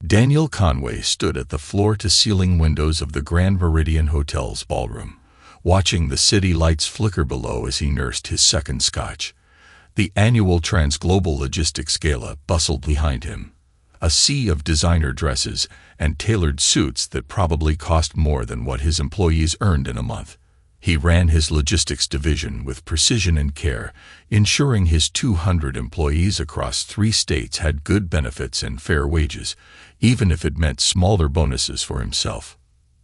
Daniel Conway stood at the floor-to-ceiling windows of the Grand Meridian Hotel's ballroom, watching the city lights flicker below as he nursed his second scotch. The annual Transglobal Logistics Gala bustled behind him, a sea of designer dresses and tailored suits that probably cost more than what his employees earned in a month. He ran his logistics division with precision and care, ensuring his 200 employees across 3 states had good benefits and fair wages, even if it meant smaller bonuses for himself.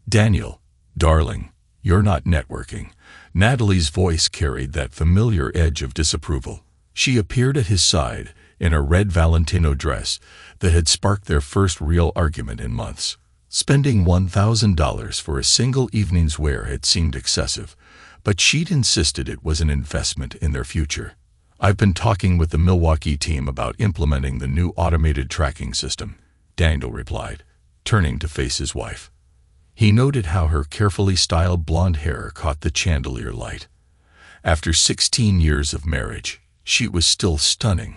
"Daniel, darling, you're not networking." Natalie's voice carried that familiar edge of disapproval. She appeared at his side in a red Valentino dress that had sparked their first real argument in months. Spending $1,000 for a single evening's wear had seemed excessive, but she'd insisted it was an investment in their future. "I've been talking with the Milwaukee team about implementing the new automated tracking system," Daniel replied, turning to face his wife. He noted how her carefully styled blonde hair caught the chandelier light. After 16 years of marriage, she was still stunning,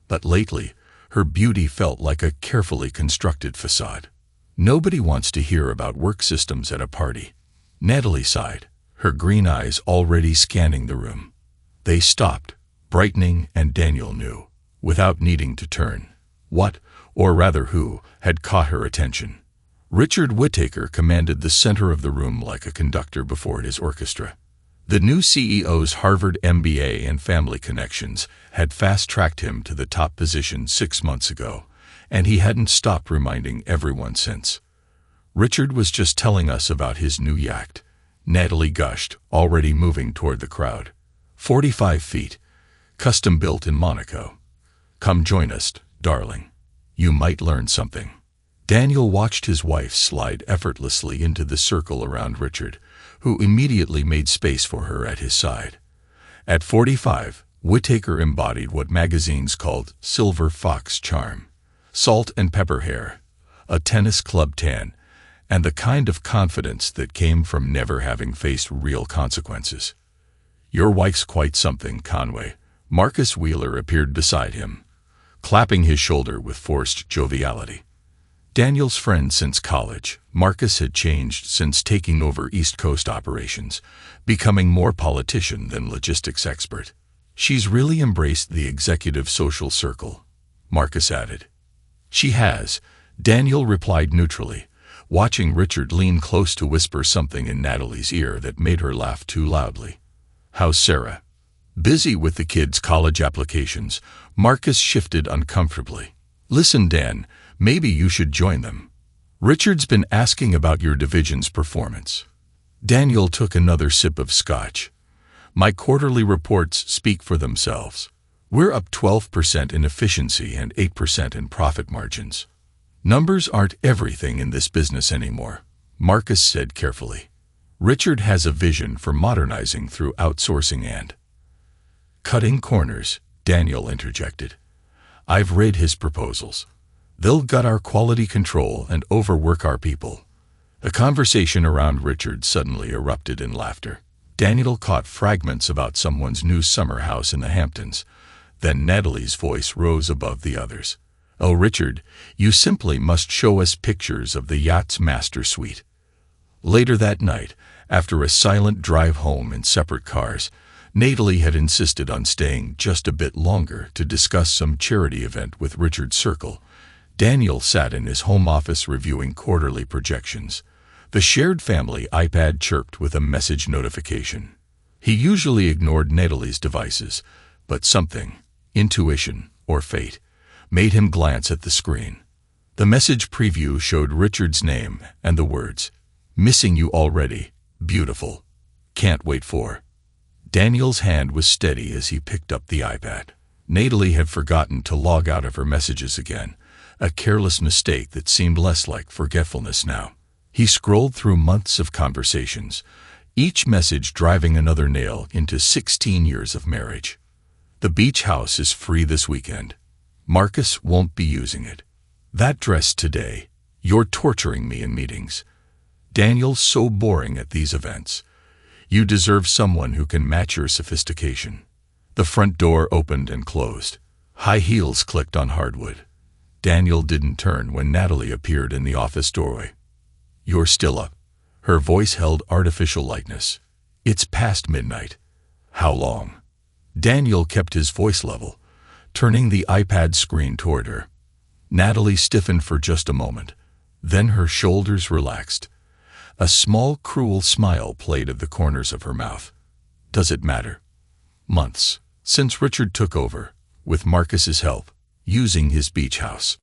but lately, her beauty felt like a carefully constructed facade. "Nobody wants to hear about work systems at a party." Natalie sighed, her green eyes already scanning the room. They stopped, brightening, and Daniel knew, without needing to turn, what, or rather who, had caught her attention. Richard Whittaker commanded the center of the room like a conductor before his orchestra. The new CEO's Harvard MBA and family connections had fast-tracked him to the top position 6 months ago, and he hadn't stopped reminding everyone since. "Richard was just telling us about his new yacht," Natalie gushed, already moving toward the crowd. 45 feet, custom-built in Monaco. "Come join us, darling. You might learn something." Daniel watched his wife slide effortlessly into the circle around Richard, who immediately made space for her at his side. At 45, Whittaker embodied what magazines called silver fox charm. Salt and pepper hair, a tennis club tan, and the kind of confidence that came from never having faced real consequences. "Your wife's quite something, Conway." Marcus Wheeler appeared beside him, clapping his shoulder with forced joviality. Daniel's friend since college, Marcus had changed since taking over East Coast operations, becoming more politician than logistics expert. "She's really embraced the executive social circle," Marcus added. "She has," Daniel replied neutrally, watching Richard lean close to whisper something in Natalie's ear that made her laugh too loudly. "How's Sarah?" Busy with the kids' college applications, Marcus shifted uncomfortably. "Listen, Dan, maybe you should join them. Richard's been asking about your division's performance." Daniel took another sip of scotch. "My quarterly reports speak for themselves. We're up 12% in efficiency and 8% in profit margins." "Numbers aren't everything in this business anymore," Marcus said carefully. "Richard has a vision for modernizing through outsourcing and cutting corners," Daniel interjected. "I've read his proposals. They'll gut our quality control and overwork our people." A conversation around Richard suddenly erupted in laughter. Daniel caught fragments about someone's new summer house in the Hamptons. Then Natalie's voice rose above the others. "Oh, Richard, you simply must show us pictures of the yacht's master suite." Later that night, after a silent drive home in separate cars, Natalie had insisted on staying just a bit longer to discuss some charity event with Richard's circle. Daniel sat in his home office reviewing quarterly projections. The shared family iPad chirped with a message notification. He usually ignored Natalie's devices, but something, intuition or fate, made him glance at the screen. The message preview showed Richard's name and the words, "Missing you already, beautiful. Can't wait for." Daniel's hand was steady as he picked up the iPad. Natalie had forgotten to log out of her messages again, a careless mistake that seemed less like forgetfulness now. He scrolled through months of conversations, each message driving another nail into 16 years of marriage. "The beach house is free this weekend. Marcus won't be using it. That dress today. You're torturing me in meetings. Daniel's so boring at these events. You deserve someone who can match your sophistication." The front door opened and closed. High heels clicked on hardwood. Daniel didn't turn when Natalie appeared in the office doorway. "You're still up." Her voice held artificial lightness. "It's past midnight." "How long?" Daniel kept his voice level, turning the iPad screen toward her. Natalie stiffened for just a moment. Then her shoulders relaxed. A small, cruel smile played at the corners of her mouth. "Does it matter?" "Months, since Richard took over, with Marcus's help, using his beach house."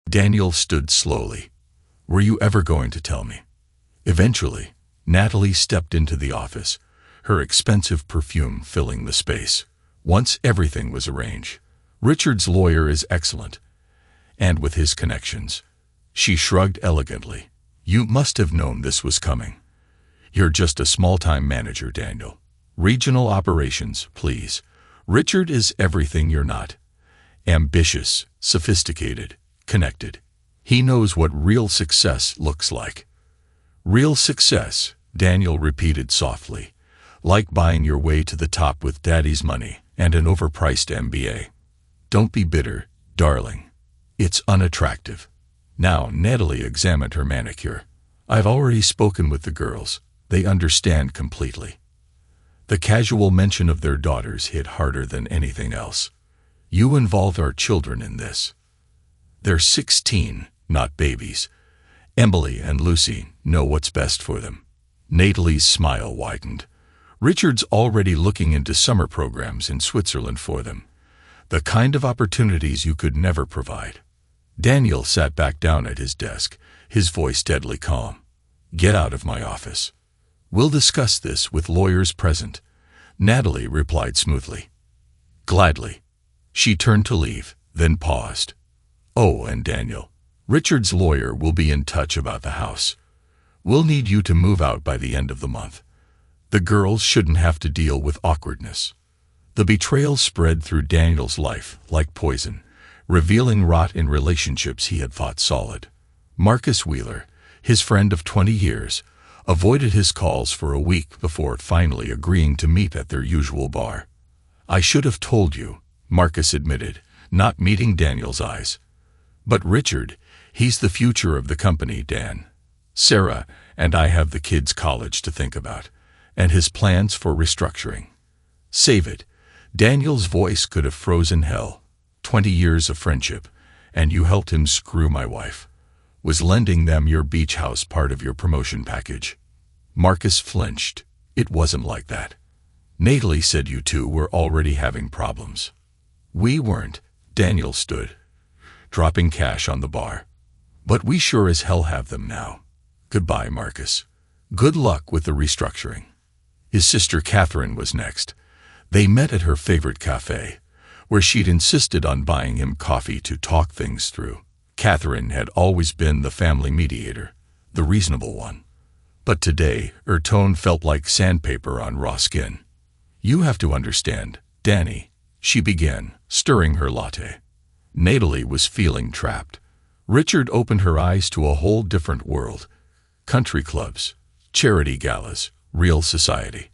Daniel stood slowly. "Were you ever going to tell me?" Eventually, Natalie stepped into the office, her expensive perfume filling the space. Once everything was arranged. "Richard's lawyer is excellent, and with his connections." She shrugged elegantly. "You must have known this was coming. You're just a small-time manager, Daniel. Regional operations, please. Richard is everything you're not. Ambitious, sophisticated, connected. He knows what real success looks like." "Real success," Daniel repeated softly, "like buying your way to the top with daddy's money and an overpriced MBA. Don't be bitter, darling. It's unattractive." Now Natalie examined her manicure. "I've already spoken with the girls. They understand completely." The casual mention of their daughters hit harder than anything else. "You involved our children in this. They're 16, not babies. Emily and Lucy know what's best for them." Natalie's smile widened. "Richard's already looking into summer programs in Switzerland for them. The kind of opportunities you could never provide." Daniel sat back down at his desk, his voice deadly calm. "Get out of my office. We'll discuss this with lawyers present." Natalie replied smoothly. "Gladly." She turned to leave, then paused. "Oh, and Daniel, Richard's lawyer will be in touch about the house. We'll need you to move out by the end of the month. The girls shouldn't have to deal with awkwardness." The betrayal spread through Daniel's life like poison, revealing rot in relationships he had thought solid. Marcus Wheeler, his friend of 20 years, avoided his calls for a week before finally agreeing to meet at their usual bar. "I should have told you," Marcus admitted, not meeting Daniel's eyes. "But Richard, he's the future of the company, Dan. Sarah and I have the kids' college to think about, and his plans for restructuring. Save it." Daniel's voice could have frozen hell. 20 years of friendship, and you helped him screw my wife. Was lending them your beach house part of your promotion package? Marcus flinched. "It wasn't like that. Natalie said you two were already having problems." "We weren't." Daniel stood, dropping cash on the bar. "But we sure as hell have them now. Goodbye, Marcus. Good luck with the restructuring." His sister Catherine was next. They met at her favorite cafe, where she'd insisted on buying him coffee to talk things through. Catherine had always been the family mediator, the reasonable one. But today, her tone felt like sandpaper on raw skin. "You have to understand, Danny," she began, stirring her latte. Natalie was feeling trapped. Richard opened her eyes to a whole different world. Country clubs, charity galas, real society.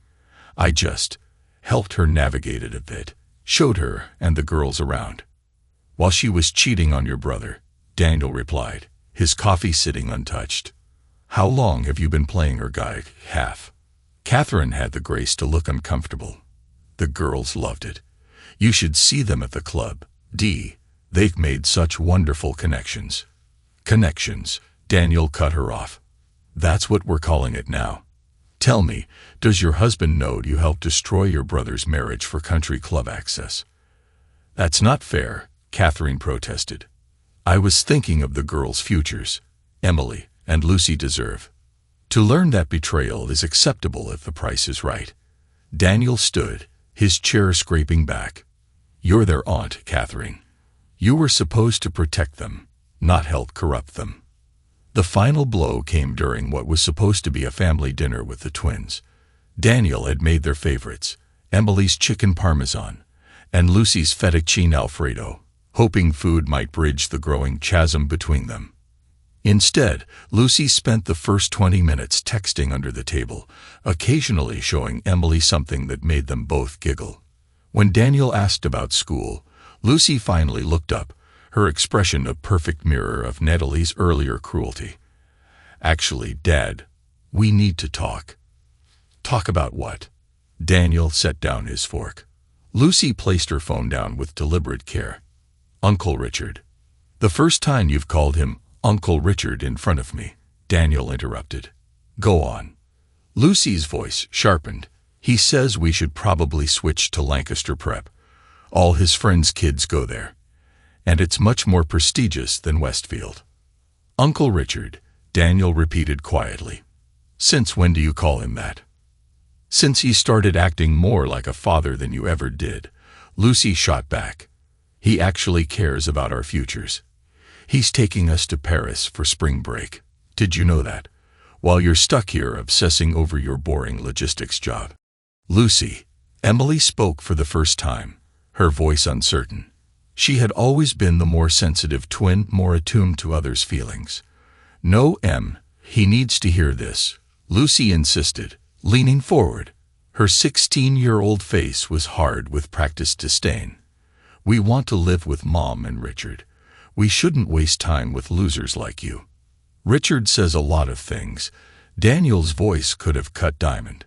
I just helped her navigate it a bit, showed her and the girls around. "While she was cheating on your brother," Daniel replied, his coffee sitting untouched. "How long have you been playing her guy?" "Half." Catherine had the grace to look uncomfortable. "The girls loved it. You should see them at the club, D. They've made such wonderful connections." "Connections," Daniel cut her off. "That's what we're calling it now. Tell me, does your husband know you helped destroy your brother's marriage for country club access?" "That's not fair," Catherine protested. "I was thinking of the girls' futures. Emily and Lucy deserve to learn that betrayal is acceptable if the price is right." Daniel stood, his chair scraping back. "You're their aunt, Catherine. You were supposed to protect them, not help corrupt them." The final blow came during what was supposed to be a family dinner with the twins. Daniel had made their favorites, Emily's chicken parmesan and Lucy's fettuccine alfredo, hoping food might bridge the growing chasm between them. Instead, Lucy spent the first 20 minutes texting under the table, occasionally showing Emily something that made them both giggle. When Daniel asked about school, Lucy finally looked up, her expression a perfect mirror of Natalie's earlier cruelty. "Actually, Dad, we need to talk." "Talk about what?" Daniel set down his fork. Lucy placed her phone down with deliberate care. "Uncle Richard." "The first time you've called him Uncle Richard in front of me," Daniel interrupted. "Go on." Lucy's voice sharpened. "He says we should probably switch to Lancaster Prep. All his friends' kids go there. And it's much more prestigious than Westfield." "Uncle Richard," Daniel repeated quietly. "Since when do you call him that?" "Since he started acting more like a father than you ever did," Lucy shot back. "He actually cares about our futures. He's taking us to Paris for spring break. Did you know that? While you're stuck here obsessing over your boring logistics job." "Lucy," Emily spoke for the first time, her voice uncertain. She had always been the more sensitive twin, more attuned to others' feelings. "No, Em, he needs to hear this," Lucy insisted, leaning forward. Her 16-year-old face was hard with practiced disdain. "We want to live with Mom and Richard. We shouldn't waste time with losers like you." "Richard says a lot of things." Daniel's voice could have cut diamond.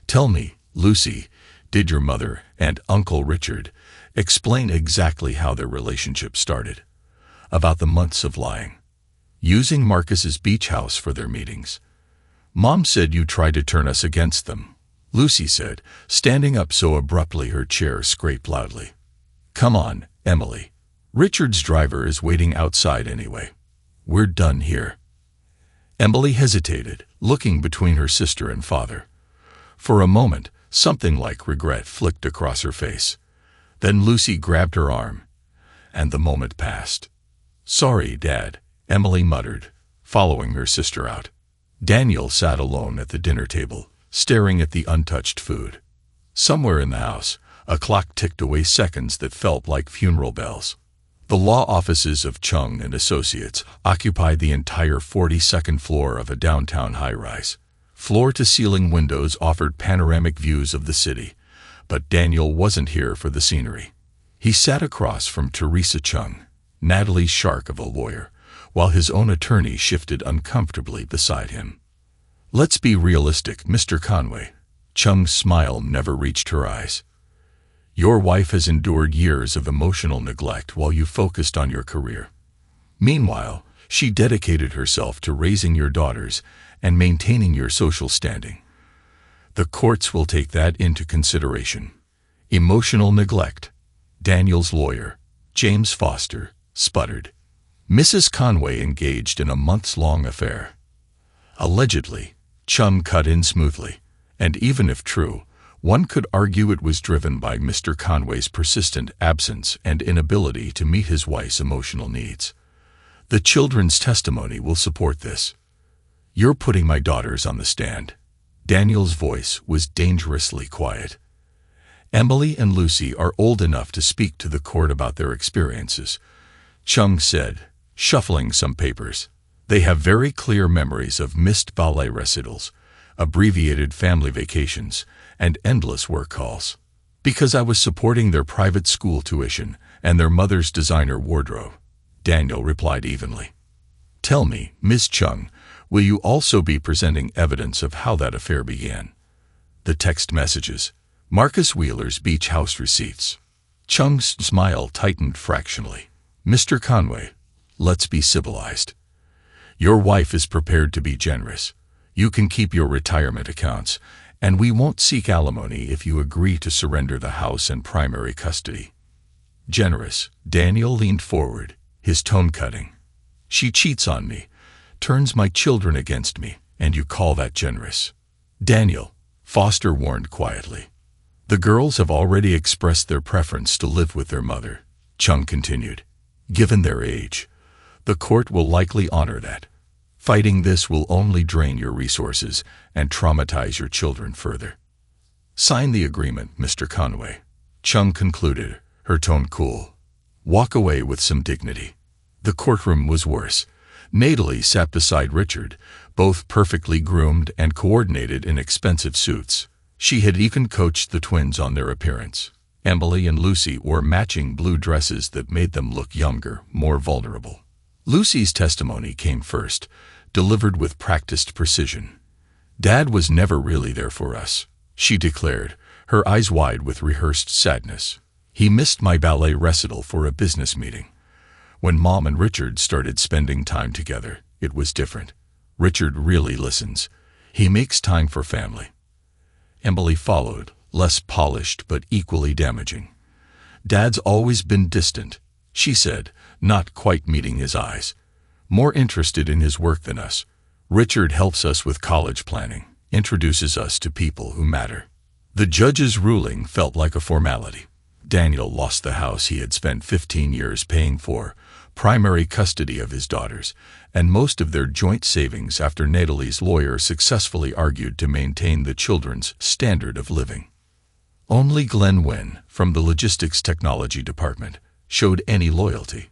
"Tell me, Lucy, did your mother and Uncle Richard explain exactly how their relationship started? About the months of lying? Using Marcus's beach house for their meetings? Mom said you tried to turn us against them," Lucy said, standing up so abruptly her chair scraped loudly. "Come on, Emily. Richard's driver is waiting outside anyway. We're done here." Emily hesitated, looking between her sister and father. For a moment, something like regret flicked across her face. Then Lucy grabbed her arm, and the moment passed. "Sorry, Dad," Emily muttered, following her sister out. Daniel sat alone at the dinner table, staring at the untouched food. Somewhere in the house, a clock ticked away seconds that felt like funeral bells. The law offices of Chung and Associates occupied the entire 42nd floor of a downtown high-rise. Floor-to-ceiling windows offered panoramic views of the city, but Daniel wasn't here for the scenery. He sat across from Teresa Chung, Natalie's shark of a lawyer, while his own attorney shifted uncomfortably beside him. "Let's be realistic, Mr. Conway." Chung's smile never reached her eyes. "Your wife has endured years of emotional neglect while you focused on your career. Meanwhile, she dedicated herself to raising your daughters and maintaining your social standing. The courts will take that into consideration." "Emotional neglect," Daniel's lawyer, James Foster, sputtered. "Mrs. Conway engaged in a months-long affair." "Allegedly," Chung cut in smoothly, "and even if true, one could argue it was driven by Mr. Conway's persistent absence and inability to meet his wife's emotional needs. The children's testimony will support this." "You're putting my daughters on the stand." Daniel's voice was dangerously quiet. "Emily and Lucy are old enough to speak to the court about their experiences," Chung said, shuffling some papers. "They have very clear memories of missed ballet recitals, abbreviated family vacations, and endless work calls. Because I was supporting their private school tuition and their mother's designer wardrobe," Daniel replied evenly. "Tell me, Ms. Chung, will you also be presenting evidence of how that affair began? The text messages, Marcus Wheeler's beach house receipts." Chung's smile tightened fractionally. "Mr. Conway, let's be civilized. Your wife is prepared to be generous. You can keep your retirement accounts, and we won't seek alimony if you agree to surrender the house and primary custody." "Generous," Daniel leaned forward, his tone cutting. "She cheats on me, turns my children against me, and you call that generous?" "Daniel," Foster warned quietly. "The girls have already expressed their preference to live with their mother," Chung continued. "Given their age, the court will likely honor that. Fighting this will only drain your resources and traumatize your children further." "Sign the agreement, Mr. Conway," Chung concluded, her tone cool. "Walk away with some dignity." The courtroom was worse. Natalie sat beside Richard, both perfectly groomed and coordinated in expensive suits. She had even coached the twins on their appearance. Emily and Lucy wore matching blue dresses that made them look younger, more vulnerable. Lucy's testimony came first, delivered with practiced precision. "Dad was never really there for us," she declared, her eyes wide with rehearsed sadness. "He missed my ballet recital for a business meeting. When Mom and Richard started spending time together, it was different. Richard really listens. He makes time for family." Emily followed, less polished but equally damaging. "Dad's always been distant," she said, not quite meeting his eyes. "More interested in his work than us. Richard helps us with college planning, introduces us to people who matter." The judge's ruling felt like a formality. Daniel lost the house he had spent 15 years paying for, primary custody of his daughters, and most of their joint savings after Natalie's lawyer successfully argued to maintain the children's standard of living. Only Glenn Wynn, from the Logistics Technology Department, showed any loyalty.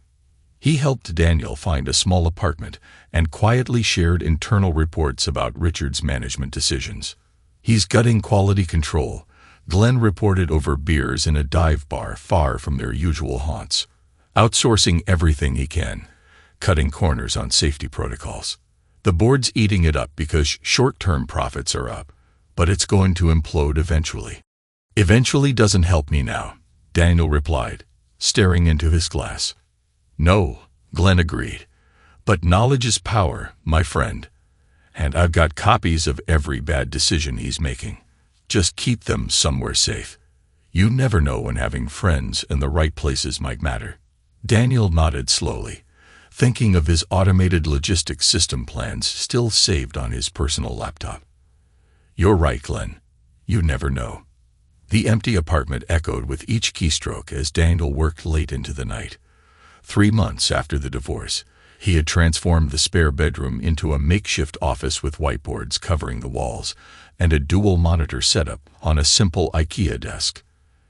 He helped Daniel find a small apartment and quietly shared internal reports about Richard's management decisions. "He's gutting quality control," Glenn reported over beers in a dive bar far from their usual haunts. "Outsourcing everything he can, cutting corners on safety protocols. The board's eating it up because short-term profits are up, but it's going to implode eventually." "Eventually doesn't help me now," Daniel replied, staring into his glass. "No," Glenn agreed, "but knowledge is power, my friend. And I've got copies of every bad decision he's making. Just keep them somewhere safe. You never know when having friends in the right places might matter." Daniel nodded slowly, thinking of his automated logistics system plans still saved on his personal laptop. "You're right, Glenn. You never know." The empty apartment echoed with each keystroke as Daniel worked late into the night. 3 months after the divorce, he had transformed the spare bedroom into a makeshift office with whiteboards covering the walls and a dual-monitor setup on a simple IKEA desk.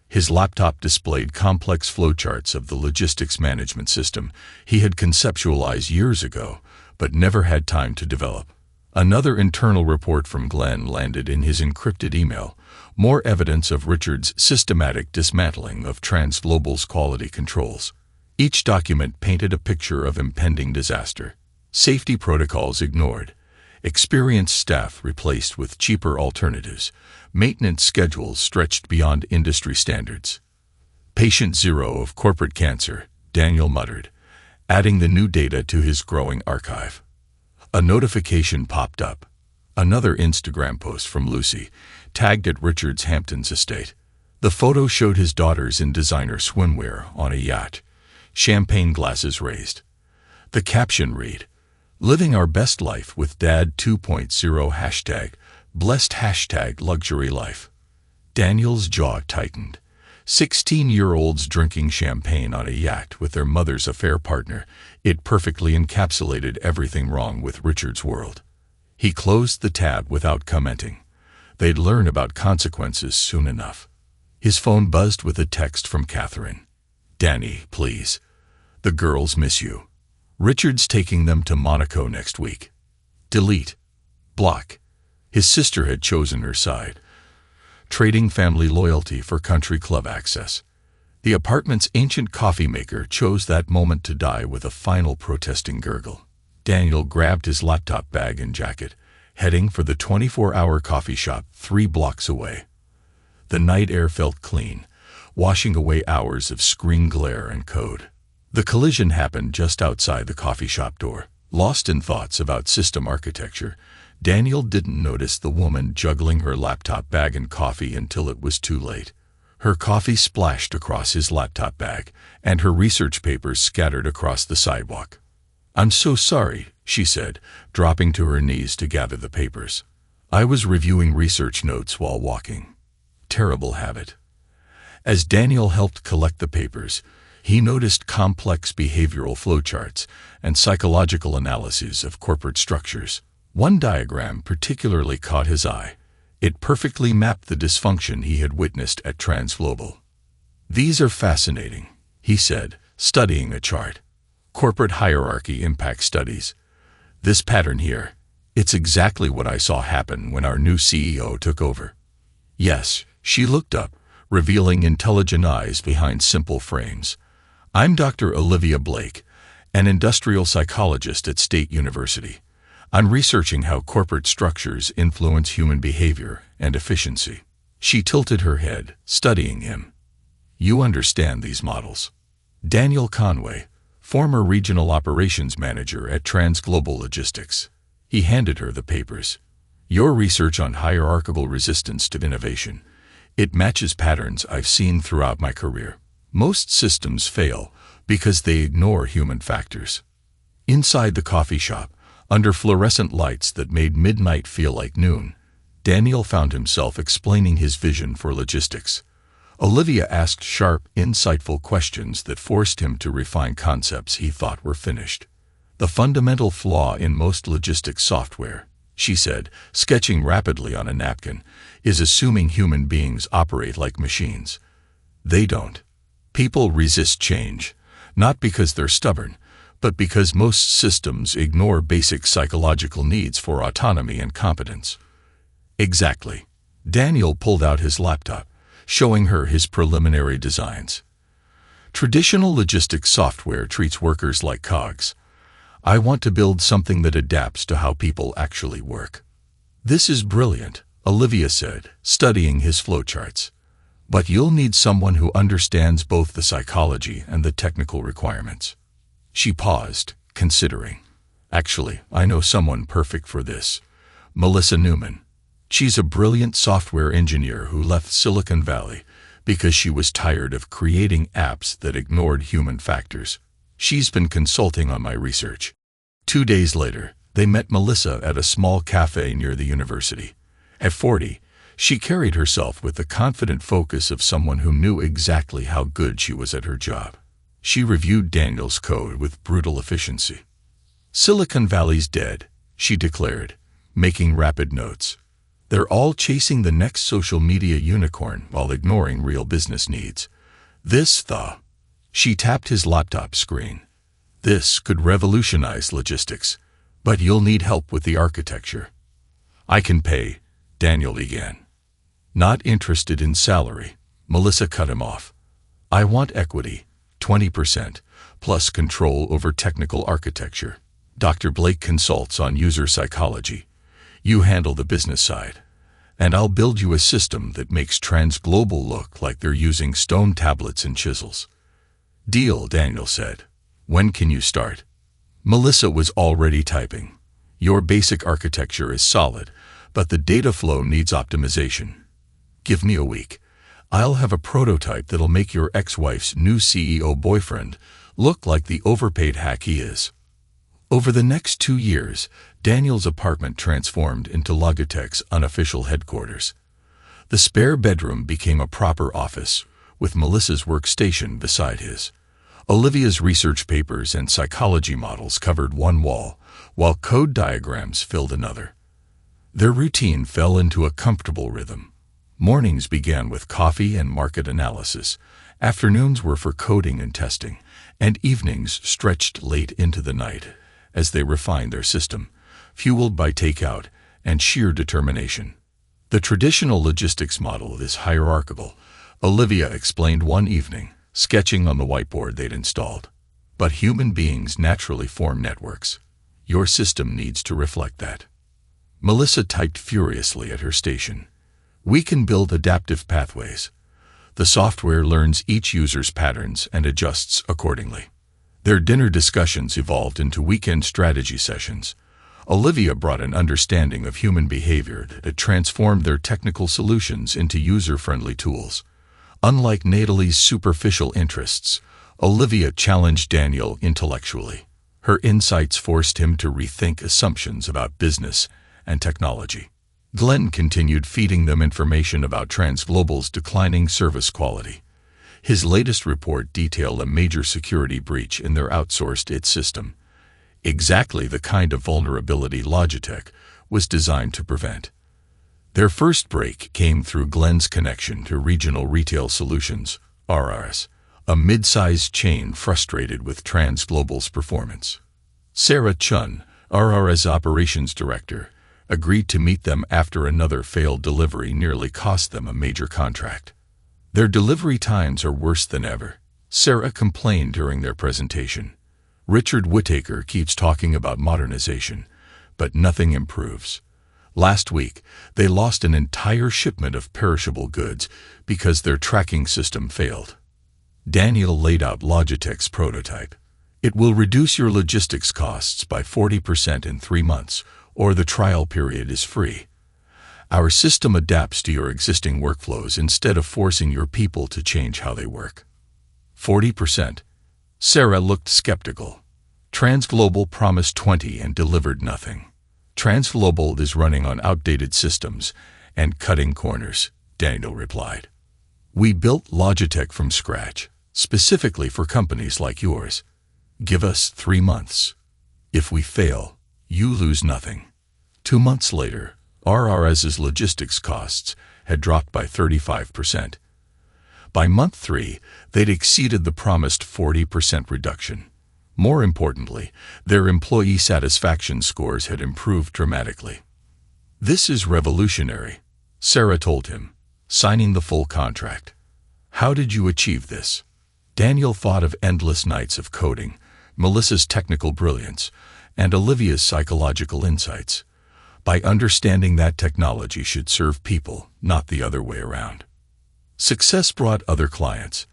His laptop displayed complex flowcharts of the logistics management system he had conceptualized years ago, but never had time to develop. Another internal report from Glenn landed in his encrypted email, more evidence of Richard's systematic dismantling of Transglobal's quality controls. Each document painted a picture of impending disaster. Safety protocols ignored, experienced staff replaced with cheaper alternatives, maintenance schedules stretched beyond industry standards. "Patient zero of corporate cancer," Daniel muttered, adding the new data to his growing archive. A notification popped up. Another Instagram post from Lucy, tagged at Richard's Hamptons estate. The photo showed his daughters in designer swimwear on a yacht, champagne glasses raised. The caption read, "Living our best life with Dad 2.0 hashtag, blessed hashtag luxury life." Daniel's jaw tightened. 16-year-olds drinking champagne on a yacht with their mother's affair partner, it perfectly encapsulated everything wrong with Richard's world. He closed the tab without commenting. They'd learn about consequences soon enough. His phone buzzed with a text from Catherine. "Danny, please. The girls miss you. Richard's taking them to Monaco next week." Delete. Block. His sister had chosen her side, trading family loyalty for country club access. The apartment's ancient coffee maker chose that moment to die with a final protesting gurgle. Daniel grabbed his laptop bag and jacket, heading for the 24-hour coffee shop 3 blocks away. The night air felt clean, washing away hours of screen glare and code. The collision happened just outside the coffee shop door. Lost in thoughts about system architecture, Daniel didn't notice the woman juggling her laptop bag and coffee until it was too late. Her coffee splashed across his laptop bag, and her research papers scattered across the sidewalk. "I'm so sorry," she said, dropping to her knees to gather the papers. "I was reviewing research notes while walking." Terrible habit. As Daniel helped collect the papers, he noticed complex behavioral flowcharts and psychological analyses of corporate structures. One diagram particularly caught his eye. It perfectly mapped the dysfunction he had witnessed at Transglobal. "These are fascinating," he said, studying a chart. "Corporate hierarchy impact studies. This pattern here, it's exactly what I saw happen when our new CEO took over." Yes, she looked up, revealing intelligent eyes behind simple frames. I'm Dr. Olivia Blake, an industrial psychologist at State University. I'm researching how corporate structures influence human behavior and efficiency. She tilted her head, studying him. You understand these models. Daniel Conway, former regional operations manager at Transglobal Logistics. He handed her the papers. Your research on hierarchical resistance to innovation. It matches patterns I've seen throughout my career. Most systems fail because they ignore human factors. Inside the coffee shop, under fluorescent lights that made midnight feel like noon, Daniel found himself explaining his vision for logistics. Olivia asked sharp, insightful questions that forced him to refine concepts he thought were finished. The fundamental flaw in most logistics software, she said, sketching rapidly on a napkin, is assuming human beings operate like machines. They don't. People resist change, not because they're stubborn, but because most systems ignore basic psychological needs for autonomy and competence. Exactly. Daniel pulled out his laptop, showing her his preliminary designs. Traditional logistics software treats workers like cogs. I want to build something that adapts to how people actually work. This is brilliant, Olivia said, studying his flowcharts. But you'll need someone who understands both the psychology and the technical requirements. She paused, considering. Actually, I know someone perfect for this. Melissa Newman. She's a brilliant software engineer who left Silicon Valley because she was tired of creating apps that ignored human factors. She's been consulting on my research. 2 days later, they met Melissa at a small cafe near the university. At 40, she carried herself with the confident focus of someone who knew exactly how good she was at her job. She reviewed Daniel's code with brutal efficiency. Silicon Valley's dead, she declared, making rapid notes. They're all chasing the next social media unicorn while ignoring real business needs. She tapped his laptop screen. This could revolutionize logistics, but you'll need help with the architecture. I can pay, Daniel began. Not interested in salary, Melissa cut him off. I want equity, 20%, plus control over technical architecture. Dr. Blake consults on user psychology. You handle the business side, and I'll build you a system that makes Transglobal look like they're using stone tablets and chisels. Deal, Daniel said. When can you start? Melissa was already typing. Your basic architecture is solid, but the data flow needs optimization. Give me a week. I'll have a prototype that'll make your ex-wife's new CEO boyfriend look like the overpaid hack he is. Over the next 2 years, Daniel's apartment transformed into Logitech's unofficial headquarters. The spare bedroom became a proper office, with Melissa's workstation beside his. Olivia's research papers and psychology models covered one wall, while code diagrams filled another. Their routine fell into a comfortable rhythm. Mornings began with coffee and market analysis, afternoons were for coding and testing, and evenings stretched late into the night as they refined their system, fueled by takeout and sheer determination. The traditional logistics model is hierarchical, Olivia explained one evening, sketching on the whiteboard they'd installed. But human beings naturally form networks. Your system needs to reflect that. Melissa typed furiously at her station. We can build adaptive pathways. The software learns each user's patterns and adjusts accordingly. Their dinner discussions evolved into weekend strategy sessions. Olivia brought an understanding of human behavior that transformed their technical solutions into user-friendly tools. Unlike Natalie's superficial interests, Olivia challenged Daniel intellectually. Her insights forced him to rethink assumptions about business and technology. Glenn continued feeding them information about Transglobal's declining service quality. His latest report detailed a major security breach in their outsourced IT system, exactly the kind of vulnerability Logitech was designed to prevent. Their first break came through Glenn's connection to Regional Retail Solutions, RRS, a mid-sized chain frustrated with Transglobal's performance. Sarah Chun, RRS operations director, agreed to meet them after another failed delivery nearly cost them a major contract. Their delivery times are worse than ever, Sarah complained during their presentation. Richard Whittaker keeps talking about modernization, but nothing improves. Last week, they lost an entire shipment of perishable goods because their tracking system failed. Daniel laid out Logitech's prototype. It will reduce your logistics costs by 40% in 3 months, or the trial period is free. Our system adapts to your existing workflows instead of forcing your people to change how they work. 40%? Sarah looked skeptical. Transglobal promised 20 and delivered nothing. Transglobal is running on outdated systems and cutting corners, Daniel replied. We built Logitech from scratch, specifically for companies like yours. Give us 3 months. If we fail, you lose nothing. 2 months later, RRS's logistics costs had dropped by 35%. By month 3, they'd exceeded the promised 40% reduction. More importantly, their employee satisfaction scores had improved dramatically. This is revolutionary, Sarah told him, signing the full contract. How did you achieve this? Daniel thought of endless nights of coding, Melissa's technical brilliance, and Olivia's psychological insights. By understanding that technology should serve people, not the other way around. Success brought other clients.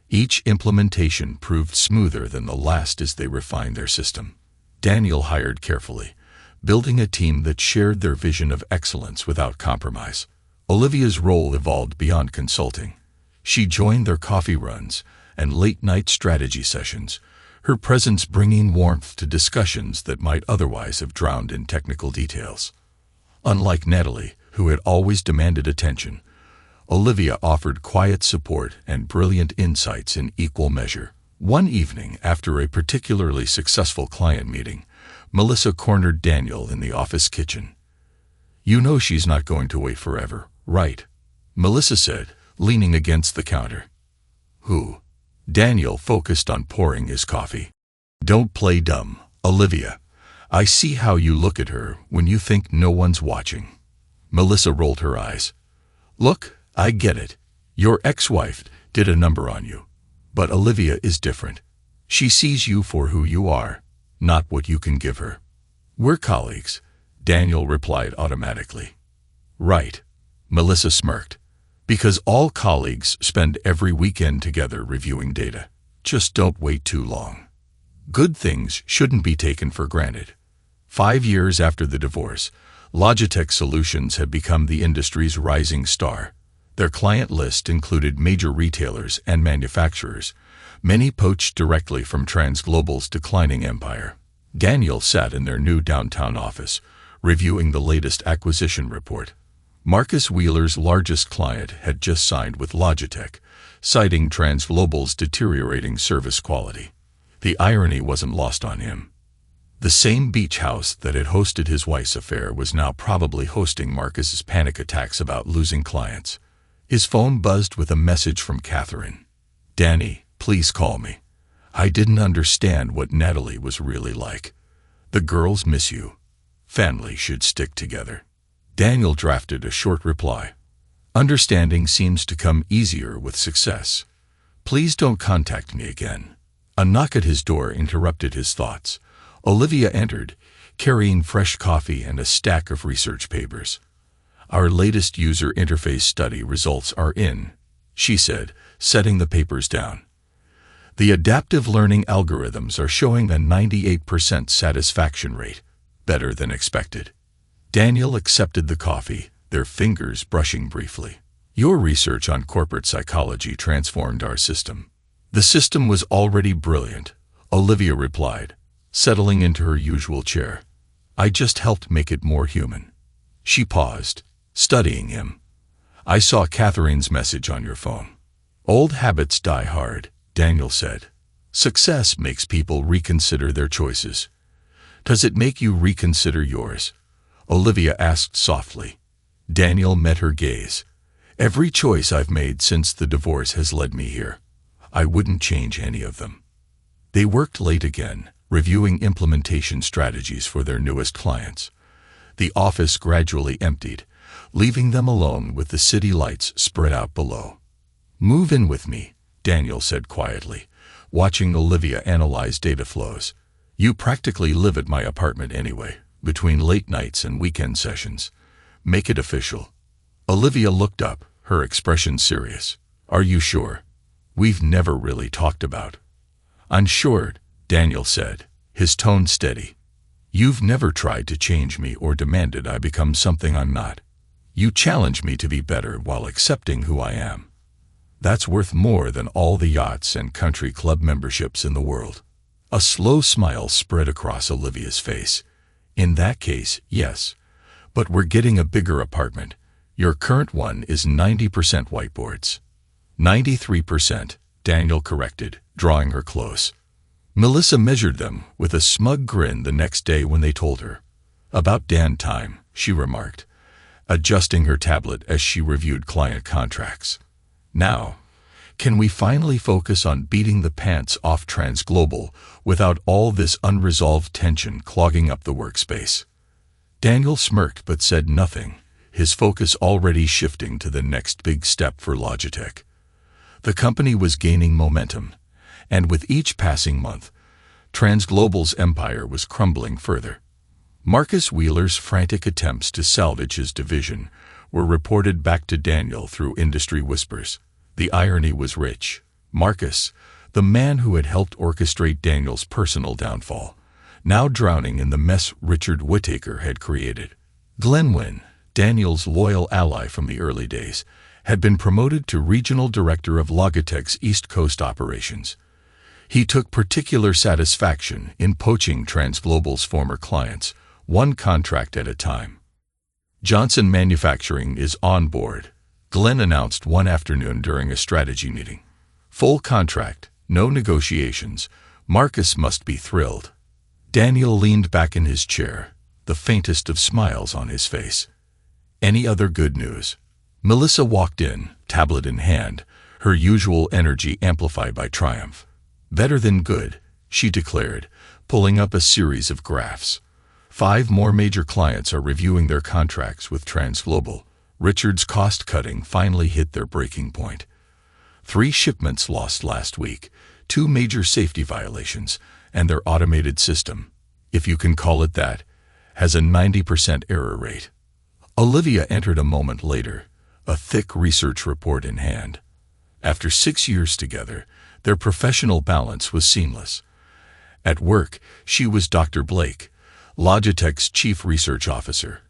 Each implementation proved smoother than the last as they refined their system. Daniel hired carefully, building a team that shared their vision of excellence without compromise. Olivia's role evolved beyond consulting. She joined their coffee runs and late-night strategy sessions, her presence bringing warmth to discussions that might otherwise have drowned in technical details. Unlike Natalie, who had always demanded attention, Olivia offered quiet support and brilliant insights in equal measure. One evening, after a particularly successful client meeting, Melissa cornered Daniel in the office kitchen. You know she's not going to wait forever, right? Melissa said, leaning against the counter. Who? Daniel focused on pouring his coffee. Don't play dumb, Olivia. I see how you look at her when you think no one's watching. Melissa rolled her eyes. Look, I get it. Your ex-wife did a number on you. But Olivia is different. She sees you for who you are, not what you can give her. We're colleagues, Daniel replied automatically. Right, Melissa smirked. Because all colleagues spend every weekend together reviewing data. Just don't wait too long. Good things shouldn't be taken for granted. 5 years after the divorce, Logitech Solutions had become the industry's rising star. Their client list included major retailers and manufacturers, many poached directly from Transglobal's declining empire. Daniel sat in their new downtown office, reviewing the latest acquisition report. Marcus Wheeler's largest client had just signed with Logitech, citing Transglobal's deteriorating service quality. The irony wasn't lost on him. The same beach house that had hosted his wife's affair was now probably hosting Marcus's panic attacks about losing clients. His phone buzzed with a message from Catherine. Danny, please call me. I didn't understand what Natalie was really like. The girls miss you. Family should stick together. Daniel drafted a short reply. Understanding seems to come easier with success. Please don't contact me again. A knock at his door interrupted his thoughts. Olivia entered, carrying fresh coffee and a stack of research papers. Our latest user interface study results are in, she said, setting the papers down. The adaptive learning algorithms are showing a 98% satisfaction rate, better than expected. Daniel accepted the coffee, their fingers brushing briefly. Your research on corporate psychology transformed our system. The system was already brilliant, Olivia replied, settling into her usual chair. I just helped make it more human. She paused, studying him. I saw Catherine's message on your phone. Old habits die hard, Daniel said. Success makes people reconsider their choices. Does it make you reconsider yours? Olivia asked softly. Daniel met her gaze. Every choice I've made since the divorce has led me here. I wouldn't change any of them. They worked late again, reviewing implementation strategies for their newest clients. The office gradually emptied, leaving them alone with the city lights spread out below. "Move in with me," Daniel said quietly, watching Olivia analyze data flows. "You practically live at my apartment anyway, between late nights and weekend sessions. Make it official." Olivia looked up, her expression serious. "Are you sure? We've never really talked about." "I'm sure," Daniel said, his tone steady. "You've never tried to change me or demanded I become something I'm not. You challenge me to be better while accepting who I am. That's worth more than all the yachts and country club memberships in the world." A slow smile spread across Olivia's face. "In that case, yes. But we're getting a bigger apartment. Your current one is 90% whiteboards." 93%, Daniel corrected, drawing her close. Melissa measured them with a smug grin the next day when they told her. "About damn time," she remarked, adjusting her tablet as she reviewed client contracts. "Now, can we finally focus on beating the pants off Transglobal without all this unresolved tension clogging up the workspace?" Daniel smirked but said nothing, his focus already shifting to the next big step for Logitech. The company was gaining momentum, and with each passing month, Transglobal's empire was crumbling further. Marcus Wheeler's frantic attempts to salvage his division were reported back to Daniel through industry whispers. The irony was rich. Marcus, the man who had helped orchestrate Daniel's personal downfall, now drowning in the mess Richard Whittaker had created. Glenwyn, Daniel's loyal ally from the early days, had been promoted to regional director of Logitech's East Coast operations. He took particular satisfaction in poaching Transglobal's former clients, one contract at a time. "Johnson Manufacturing is on board," Glenn announced one afternoon during a strategy meeting. "Full contract, no negotiations. Marcus must be thrilled." Daniel leaned back in his chair, the faintest of smiles on his face. "Any other good news?" Melissa walked in, tablet in hand, her usual energy amplified by triumph. "Better than good," she declared, pulling up a series of graphs. 5 more major clients are reviewing their contracts with Transglobal. Richard's cost-cutting finally hit their breaking point. 3 shipments lost last week, 2 major safety violations, and their automated system, if you can call it that, has a 90% error rate. Olivia entered a moment later, a thick research report in hand. After 6 years together, their professional balance was seamless. At work, she was Dr. Blake, Logitech's chief research officer.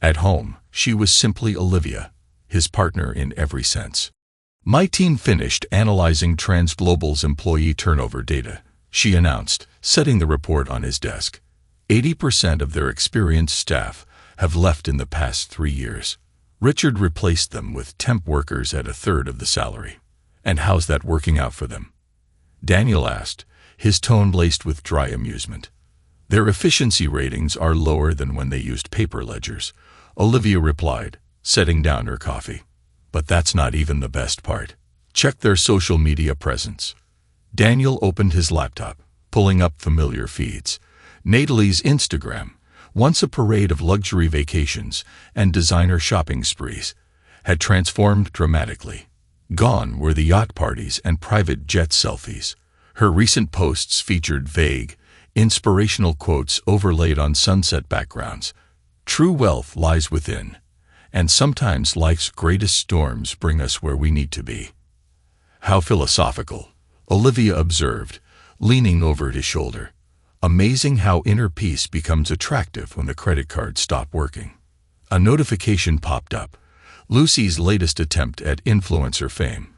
At home, she was simply Olivia, his partner in every sense. "My team finished analyzing Transglobal's employee turnover data," she announced, setting the report on his desk. 80% of their experienced staff have left in the past 3 years. Richard replaced them with temp workers at a third of the salary. "And how's that working out for them?" Daniel asked, his tone laced with dry amusement. "Their efficiency ratings are lower than when they used paper ledgers," Olivia replied, setting down her coffee. "But that's not even the best part. Check their social media presence." Daniel opened his laptop, pulling up familiar feeds. Natalie's Instagram, once a parade of luxury vacations and designer shopping sprees, had transformed dramatically. Gone were the yacht parties and private jet selfies. Her recent posts featured vague, inspirational quotes overlaid on sunset backgrounds. "True wealth lies within, and sometimes life's greatest storms bring us where we need to be." "How philosophical," Olivia observed, leaning over his shoulder. "Amazing how inner peace becomes attractive when the credit cards stop working." A notification popped up. Lucy's latest attempt at influencer fame.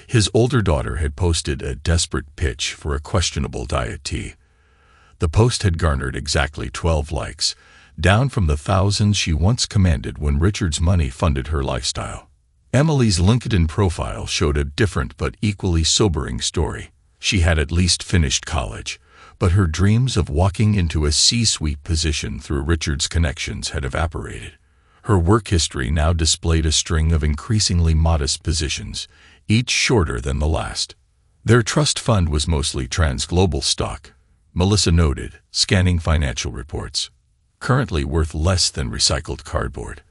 His older daughter had posted a desperate pitch for a questionable diet tea. The post had garnered exactly 12 likes, down from the thousands she once commanded when Richard's money funded her lifestyle. Emily's LinkedIn profile showed a different but equally sobering story. She had at least finished college, but her dreams of walking into a C-suite position through Richard's connections had evaporated. Her work history now displayed a string of increasingly modest positions, each shorter than the last. Their trust fund was mostly Transglobal stock, Melissa noted, scanning financial reports. Currently worth less than recycled cardboard.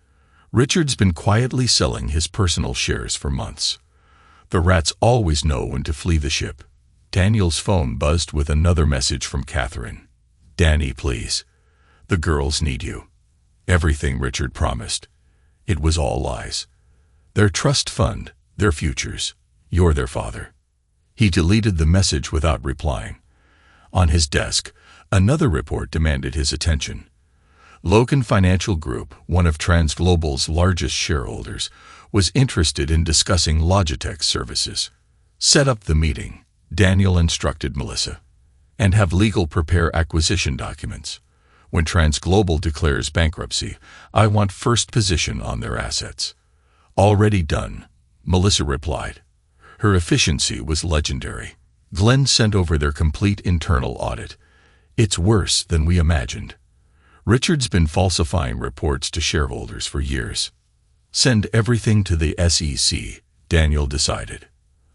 Richard's been quietly selling his personal shares for months. The rats always know when to flee the ship. Daniel's phone buzzed with another message from Catherine. "Danny, please. The girls need you." Everything Richard promised. It was all lies. Their trust fund, their futures. You're their father. He deleted the message without replying. On his desk, another report demanded his attention. Logan Financial Group, one of Transglobal's largest shareholders, was interested in discussing Logitech's services. "Set up the meeting," Daniel instructed Melissa, "and have legal prepare acquisition documents. When Transglobal declares bankruptcy, I want first position on their assets." "Already done," Melissa replied. Her efficiency was legendary. Glenn sent over their complete internal audit. "It's worse than we imagined. Richard's been falsifying reports to shareholders for years." "Send everything to the SEC," Daniel decided.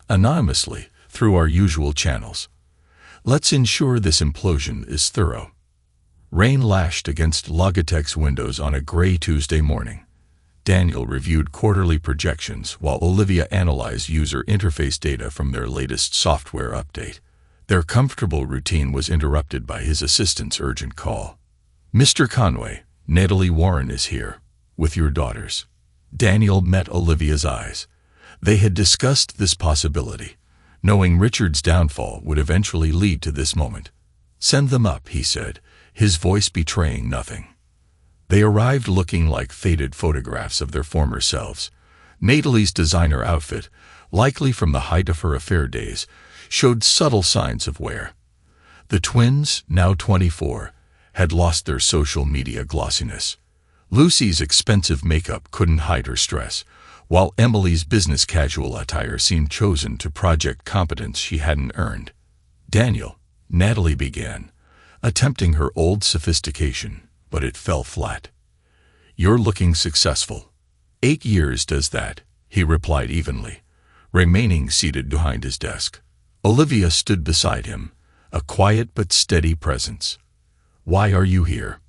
"Anonymously, through our usual channels. Let's ensure this implosion is thorough." Rain lashed against Logitech's windows on a gray Tuesday morning. Daniel reviewed quarterly projections while Olivia analyzed user interface data from their latest software update. Their comfortable routine was interrupted by his assistant's urgent call. "Mr. Conway, Natalie Warren is here, with your daughters." Daniel met Olivia's eyes. They had discussed this possibility, knowing Richard's downfall would eventually lead to this moment. "Send them up," he said, his voice betraying nothing. They arrived looking like faded photographs of their former selves. Natalie's designer outfit, likely from the height of her affair days, showed subtle signs of wear. The twins, now 24, had lost their social media glossiness. Lucy's expensive makeup couldn't hide her stress, while Emily's business casual attire seemed chosen to project competence she hadn't earned. "Daniel," Natalie began, attempting her old sophistication, but it fell flat. "You're looking successful." "8 years does that," he replied evenly, remaining seated behind his desk. Olivia stood beside him, a quiet but steady presence. "Why are you here?"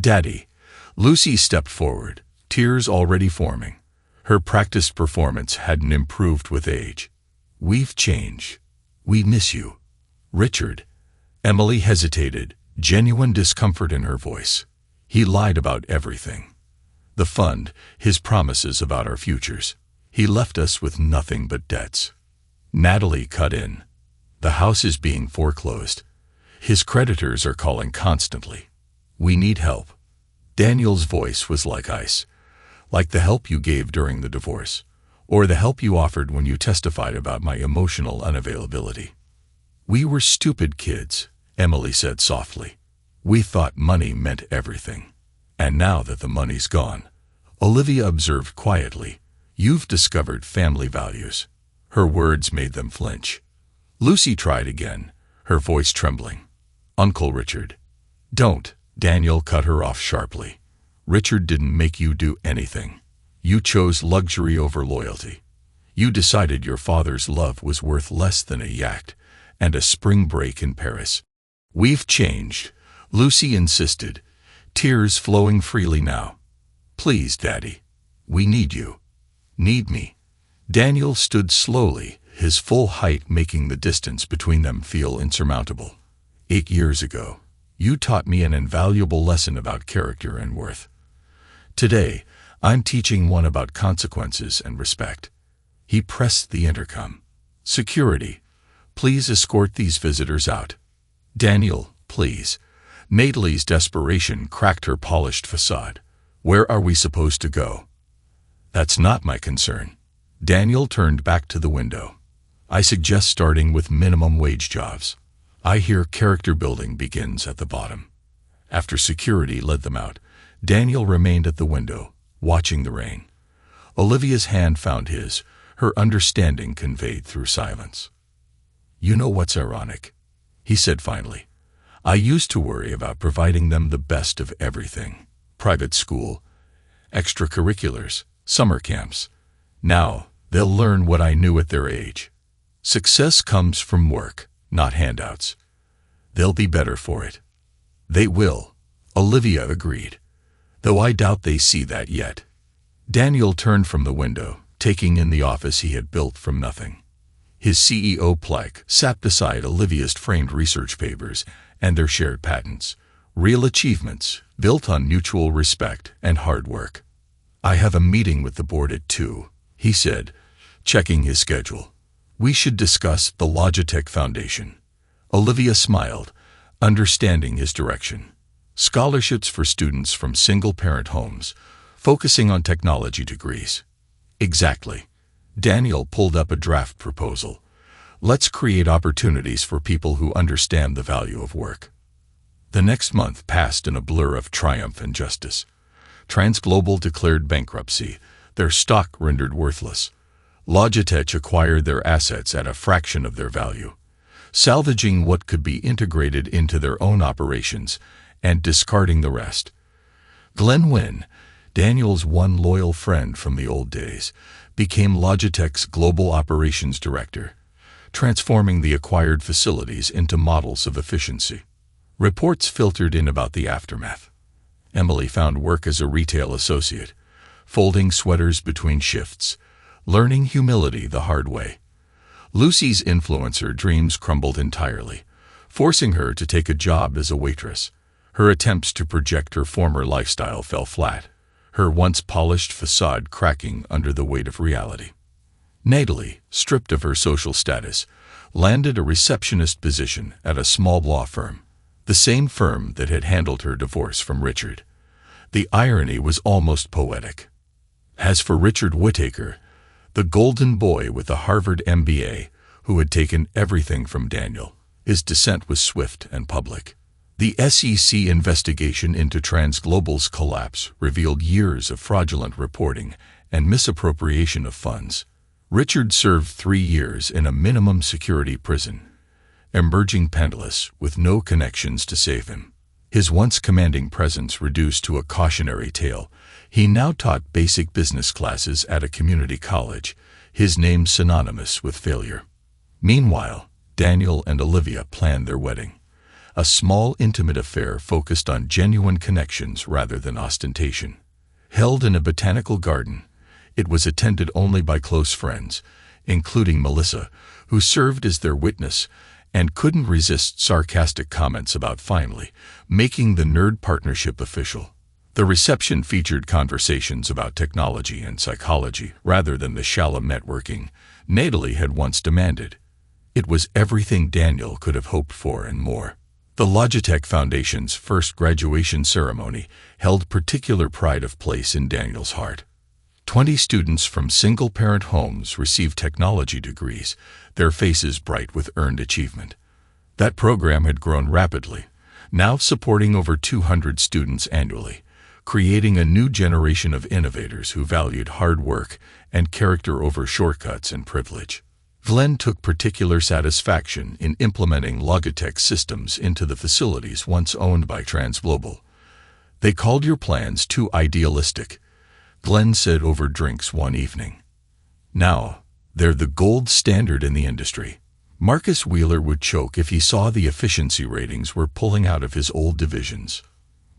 "Daddy." Lucy stepped forward, tears already forming. Her practiced performance hadn't improved with age. "We've changed. We miss you." "Richard." Emily hesitated, genuine discomfort in her voice. "He lied about everything. The fund, his promises about our futures. He left us with nothing but debts." Natalie cut in. "The house is being foreclosed. His creditors are calling constantly. We need help." Daniel's voice was like ice. "Like the help you gave during the divorce, or the help you offered when you testified about my emotional unavailability." "We were stupid kids," Emily said softly. "We thought money meant everything. And now that the money's gone," Olivia observed quietly, "you've discovered family values." Her words made them flinch. Lucy tried again, her voice trembling. "Uncle Richard." "Don't," Daniel cut her off sharply. "Richard didn't make you do anything. You chose luxury over loyalty. You decided your father's love was worth less than a yacht and a spring break in Paris." "We've changed," Lucy insisted, tears flowing freely now. "Please, Daddy. We need you." "Need me?" Daniel stood slowly, his full height making the distance between them feel insurmountable. 8 years ago, you taught me an invaluable lesson about character and worth. Today, I'm teaching one about consequences and respect." He pressed the intercom. "Security, please escort these visitors out." "Daniel, please." Natalie's desperation cracked her polished facade. "Where are we supposed to go?" "That's not my concern." Daniel turned back to the window. "I suggest starting with minimum wage jobs. I hear character building begins at the bottom." After security led them out, Daniel remained at the window, watching the rain. Olivia's hand found his, her understanding conveyed through silence. "You know what's ironic?" he said finally. "I used to worry about providing them the best of everything. Private school, extracurriculars, summer camps. Now, they'll learn what I knew at their age. Success comes from work, not handouts. They'll be better for it." "They will," Olivia agreed, "though I doubt they see that yet." Daniel turned from the window, taking in the office he had built from nothing. His CEO plaque sat beside Olivia's framed research papers and their shared patents. Real achievements, built on mutual respect and hard work. "I have a meeting with the board at 2, he said, checking his schedule. "We should discuss the Logitech Foundation." Olivia smiled, understanding his direction. Scholarships for students from single-parent homes, focusing on technology degrees. Exactly. Daniel pulled up a draft proposal. "Let's create opportunities for people who understand the value of work." The next month passed in a blur of triumph and justice. Transglobal declared bankruptcy, their stock rendered worthless. Logitech acquired their assets at a fraction of their value, salvaging what could be integrated into their own operations and discarding the rest. Glenn Wynn, Daniel's one loyal friend from the old days, became Logitech's global operations director, transforming the acquired facilities into models of efficiency. Reports filtered in about the aftermath. Emily found work as a retail associate, folding sweaters between shifts, learning humility the hard way. Lucy's influencer dreams crumbled entirely, forcing her to take a job as a waitress. Her attempts to project her former lifestyle fell flat, her once polished facade cracking under the weight of reality. Natalie, stripped of her social status, landed a receptionist position at a small law firm, the same firm that had handled her divorce from Richard. The irony was almost poetic. As for Richard Whittaker, the golden boy with a Harvard MBA who had taken everything from Daniel, his descent was swift and public. The SEC investigation into Transglobal's collapse revealed years of fraudulent reporting and misappropriation of funds. Richard served 3 years in a minimum security prison, emerging penniless with no connections to save him. His once commanding presence reduced to a cautionary tale, he now taught basic business classes at a community college, his name synonymous with failure. Meanwhile, Daniel and Olivia planned their wedding, a small, intimate affair focused on genuine connections rather than ostentation. Held in a botanical garden, it was attended only by close friends, including Melissa, who served as their witness and couldn't resist sarcastic comments about finally making the nerd partnership official. The reception featured conversations about technology and psychology rather than the shallow networking Natalie had once demanded. It was everything Daniel could have hoped for and more. The Logitech Foundation's first graduation ceremony held particular pride of place in Daniel's heart. 20 students from single-parent homes received technology degrees, their faces bright with earned achievement. That program had grown rapidly, now supporting over 200 students annually, creating a new generation of innovators who valued hard work and character over shortcuts and privilege. Glenn took particular satisfaction in implementing Logitech systems into the facilities once owned by Transglobal. "They called your plans too idealistic," Glenn said over drinks one evening. "Now, they're the gold standard in the industry." Marcus Wheeler would choke if he saw the efficiency ratings were pulling out of his old divisions.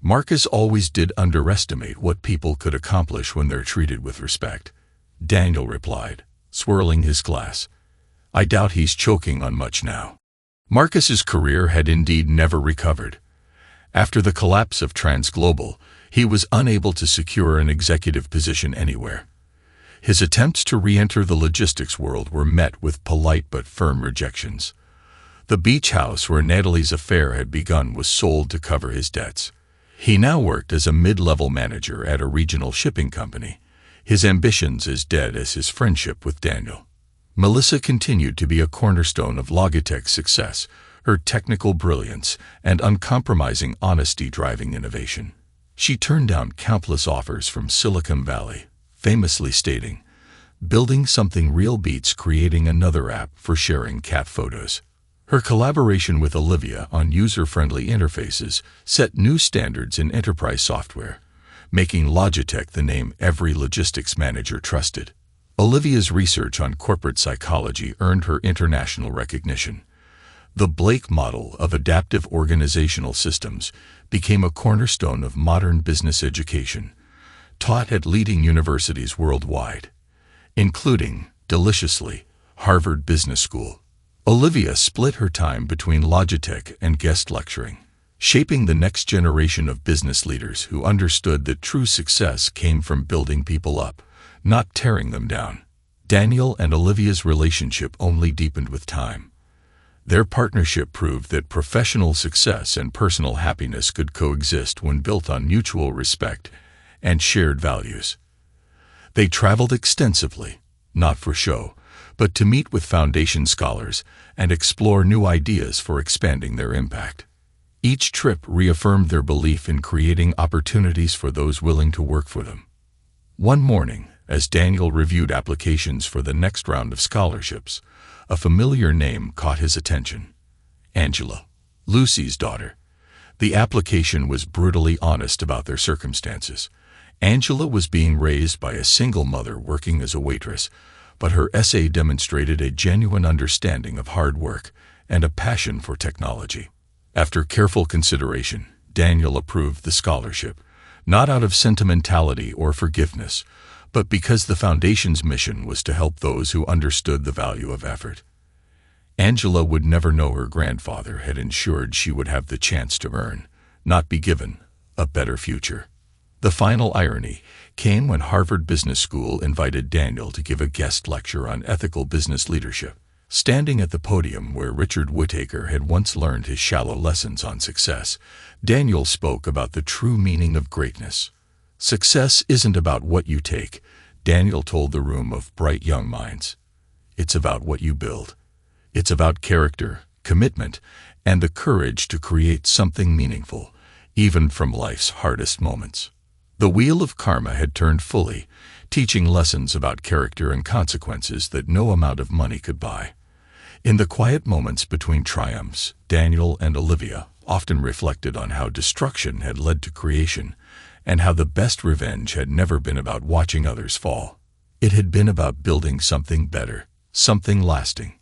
Marcus always did underestimate what people could accomplish when they're treated with respect. Daniel replied, swirling his glass. "I doubt he's choking on much now." Marcus's career had indeed never recovered. After the collapse of Transglobal, he was unable to secure an executive position anywhere. His attempts to re-enter the logistics world were met with polite but firm rejections. The beach house where Natalie's affair had begun was sold to cover his debts. He now worked as a mid-level manager at a regional shipping company, his ambitions as dead as his friendship with Daniel. Melissa continued to be a cornerstone of Logitech's success, her technical brilliance and uncompromising honesty driving innovation. She turned down countless offers from Silicon Valley, famously stating, "Building something real beats creating another app for sharing cat photos." Her collaboration with Olivia on user-friendly interfaces set new standards in enterprise software, making Logitech the name every logistics manager trusted. Olivia's research on corporate psychology earned her international recognition. The Blake model of adaptive organizational systems became a cornerstone of modern business education, taught at leading universities worldwide, including, deliciously, Harvard Business School. Olivia split her time between Logitech and guest lecturing, shaping the next generation of business leaders who understood that true success came from building people up, not tearing them down. Daniel and Olivia's relationship only deepened with time. Their partnership proved that professional success and personal happiness could coexist when built on mutual respect and shared values. They traveled extensively, not for show, but to meet with foundation scholars and explore new ideas for expanding their impact. Each trip reaffirmed their belief in creating opportunities for those willing to work for them. One morning, as Daniel reviewed applications for the next round of scholarships, a familiar name caught his attention. Angela, Lucy's daughter. The application was brutally honest about their circumstances. Angela was being raised by a single mother working as a waitress, but her essay demonstrated a genuine understanding of hard work and a passion for technology. After careful consideration, Daniel approved the scholarship, not out of sentimentality or forgiveness, but because the Foundation's mission was to help those who understood the value of effort. Angela would never know her grandfather had ensured she would have the chance to earn, not be given, a better future. The final irony came when Harvard Business School invited Daniel to give a guest lecture on ethical business leadership. Standing at the podium where Richard Whittaker had once learned his shallow lessons on success, Daniel spoke about the true meaning of greatness. Success isn't about what you take, Daniel told the room of bright young minds. It's about what you build. It's about character, commitment, and the courage to create something meaningful, even from life's hardest moments. The wheel of karma had turned fully, teaching lessons about character and consequences that no amount of money could buy. In the quiet moments between triumphs, Daniel and Olivia often reflected on how destruction had led to creation, and how the best revenge had never been about watching others fall. It had been about building something better, something lasting.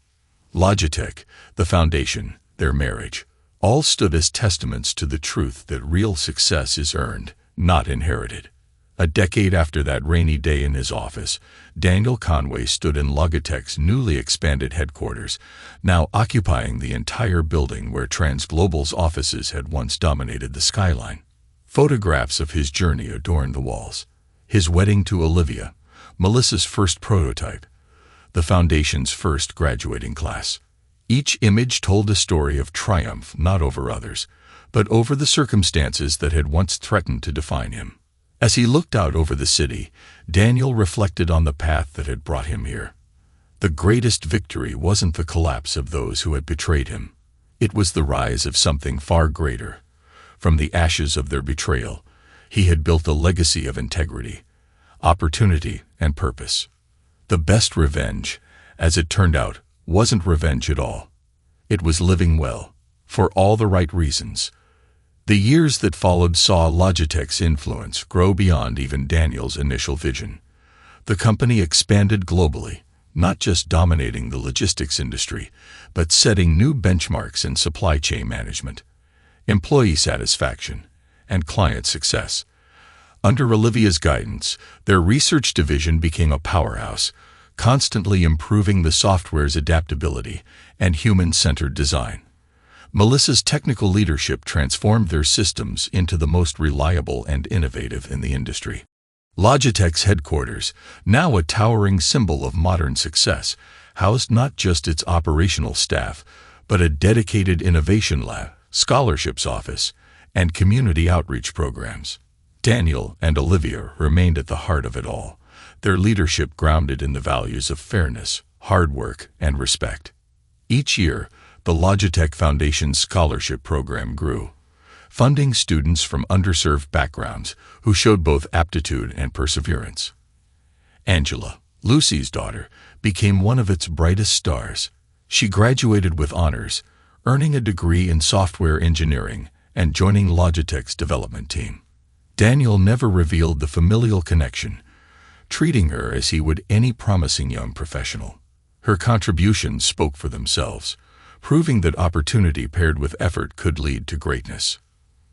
Logitech, the Foundation, their marriage, all stood as testaments to the truth that real success is earned, not inherited. A decade after that rainy day in his office, Daniel Conway stood in Logitech's newly expanded headquarters, now occupying the entire building where Transglobal's offices had once dominated the skyline. Photographs of his journey adorned the walls. His wedding to Olivia, Melissa's first prototype, the Foundation's first graduating class. Each image told a story of triumph not over others, but over the circumstances that had once threatened to define him. As he looked out over the city, Daniel reflected on the path that had brought him here. The greatest victory wasn't the collapse of those who had betrayed him. It was the rise of something far greater. From the ashes of their betrayal, he had built a legacy of integrity, opportunity, and purpose. The best revenge, as it turned out, wasn't revenge at all. It was living well, for all the right reasons. The years that followed saw Logitech's influence grow beyond even Daniel's initial vision. The company expanded globally, not just dominating the logistics industry, but setting new benchmarks in supply chain management, employee satisfaction, and client success. Under Olivia's guidance, their research division became a powerhouse, constantly improving the software's adaptability and human-centered design. Melissa's technical leadership transformed their systems into the most reliable and innovative in the industry. Logitech's headquarters, now a towering symbol of modern success, housed not just its operational staff, but a dedicated innovation lab, scholarships office, and community outreach programs. Daniel and Olivia remained at the heart of it all, their leadership grounded in the values of fairness, hard work, and respect. Each year, the Logitech Foundation Scholarship Program grew, funding students from underserved backgrounds who showed both aptitude and perseverance. Angela, Lucy's daughter, became one of its brightest stars. She graduated with honors, earning a degree in software engineering and joining Logitech's development team. Daniel never revealed the familial connection, treating her as he would any promising young professional. Her contributions spoke for themselves, proving that opportunity paired with effort could lead to greatness.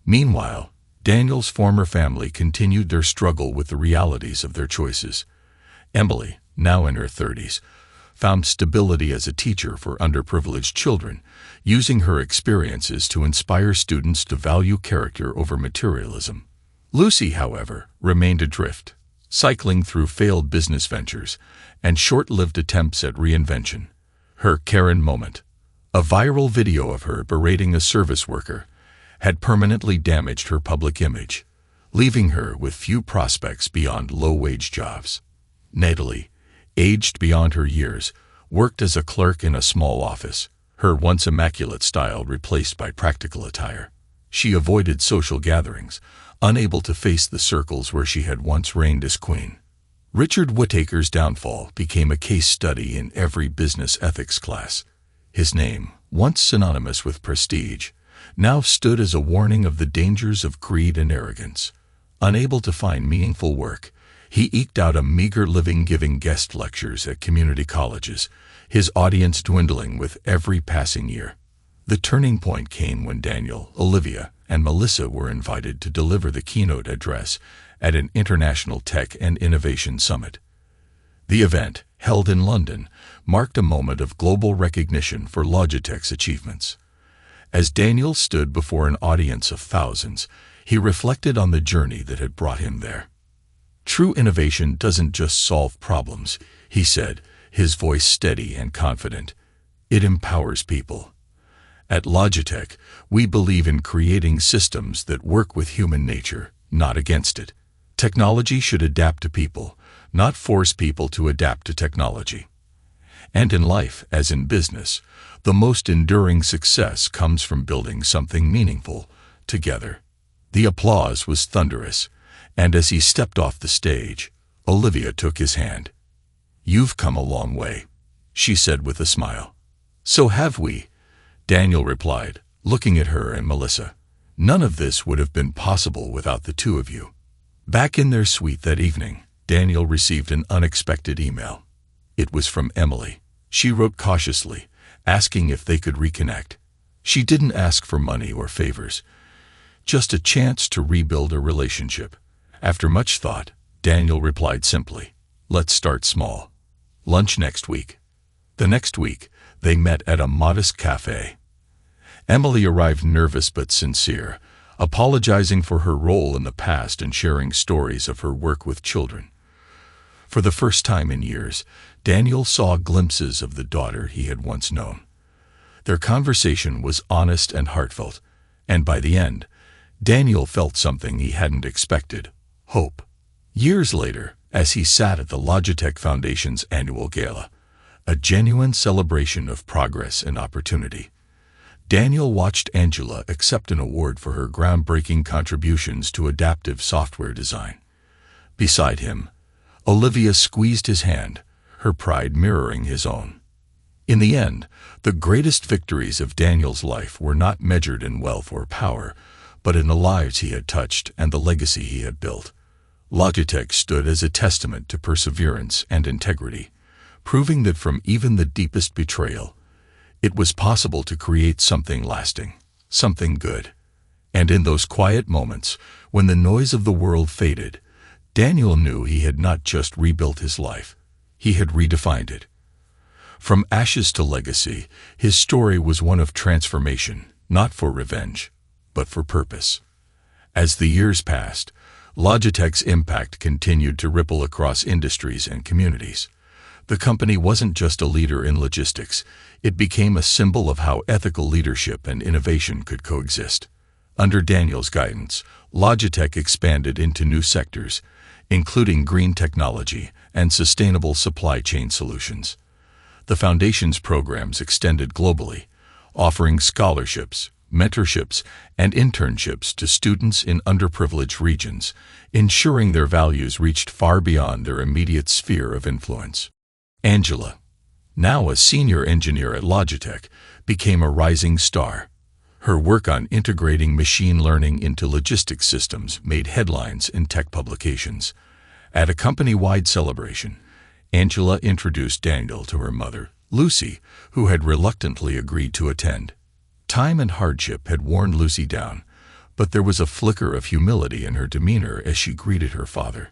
Meanwhile, Daniel's former family continued their struggle with the realities of their choices. Emily, now in her 30s, found stability as a teacher for underprivileged children, using her experiences to inspire students to value character over materialism. Lucy, however, remained adrift, cycling through failed business ventures and short-lived attempts at reinvention. Her Karen moment, a viral video of her berating a service worker, had permanently damaged her public image, leaving her with few prospects beyond low-wage jobs. Natalie, aged beyond her years, worked as a clerk in a small office, her once immaculate style replaced by practical attire. She avoided social gatherings, unable to face the circles where she had once reigned as queen. Richard Whittaker's downfall became a case study in every business ethics class. His name, once synonymous with prestige, now stood as a warning of the dangers of greed and arrogance. Unable to find meaningful work, he eked out a meager living giving guest lectures at community colleges, his audience dwindling with every passing year. The turning point came when Daniel, Olivia, and Melissa were invited to deliver the keynote address at an international tech and innovation summit. The event, held in London, marked a moment of global recognition for Logitech's achievements. As Daniel stood before an audience of thousands, he reflected on the journey that had brought him there. "True innovation doesn't just solve problems," he said, his voice steady and confident. "It empowers people. At Logitech, we believe in creating systems that work with human nature, not against it. Technology should adapt to people, not force people to adapt to technology." And in life, as in business, the most enduring success comes from building something meaningful together. The applause was thunderous, and as he stepped off the stage, Olivia took his hand. "You've come a long way," she said with a smile. "So have we," Daniel replied, looking at her and Melissa. "None of this would have been possible without the two of you." Back in their suite that evening, Daniel received an unexpected email. It was from Emily. She wrote cautiously, asking if they could reconnect. She didn't ask for money or favors, just a chance to rebuild a relationship. After much thought, Daniel replied simply, "Let's start small. Lunch next week." The next week, they met at a modest cafe. Emily arrived nervous but sincere, apologizing for her role in the past and sharing stories of her work with children. For the first time in years, Daniel saw glimpses of the daughter he had once known. Their conversation was honest and heartfelt, and by the end, Daniel felt something he hadn't expected: hope. Years later, as he sat at the Logitech Foundation's annual gala, a genuine celebration of progress and opportunity, Daniel watched Angela accept an award for her groundbreaking contributions to adaptive software design. Beside him, Olivia squeezed his hand, her pride mirroring his own. In the end, the greatest victories of Daniel's life were not measured in wealth or power, but in the lives he had touched and the legacy he had built. Logitech stood as a testament to perseverance and integrity, proving that from even the deepest betrayal, it was possible to create something lasting, something good. And in those quiet moments, when the noise of the world faded, Daniel knew he had not just rebuilt his life, he had redefined it. From ashes to legacy, his story was one of transformation, not for revenge, but for purpose. As the years passed, Logitech's impact continued to ripple across industries and communities. The company wasn't just a leader in logistics, it became a symbol of how ethical leadership and innovation could coexist. Under Daniel's guidance, Logitech expanded into new sectors, including green technology and sustainable supply chain solutions. The Foundation's programs extended globally, offering scholarships, mentorships, and internships to students in underprivileged regions, ensuring their values reached far beyond their immediate sphere of influence. Angela, now a senior engineer at Logitech, became a rising star. Her work on integrating machine learning into logistics systems made headlines in tech publications. At a company-wide celebration, Angela introduced Daniel to her mother, Lucy, who had reluctantly agreed to attend. Time and hardship had worn Lucy down, but there was a flicker of humility in her demeanor as she greeted her father.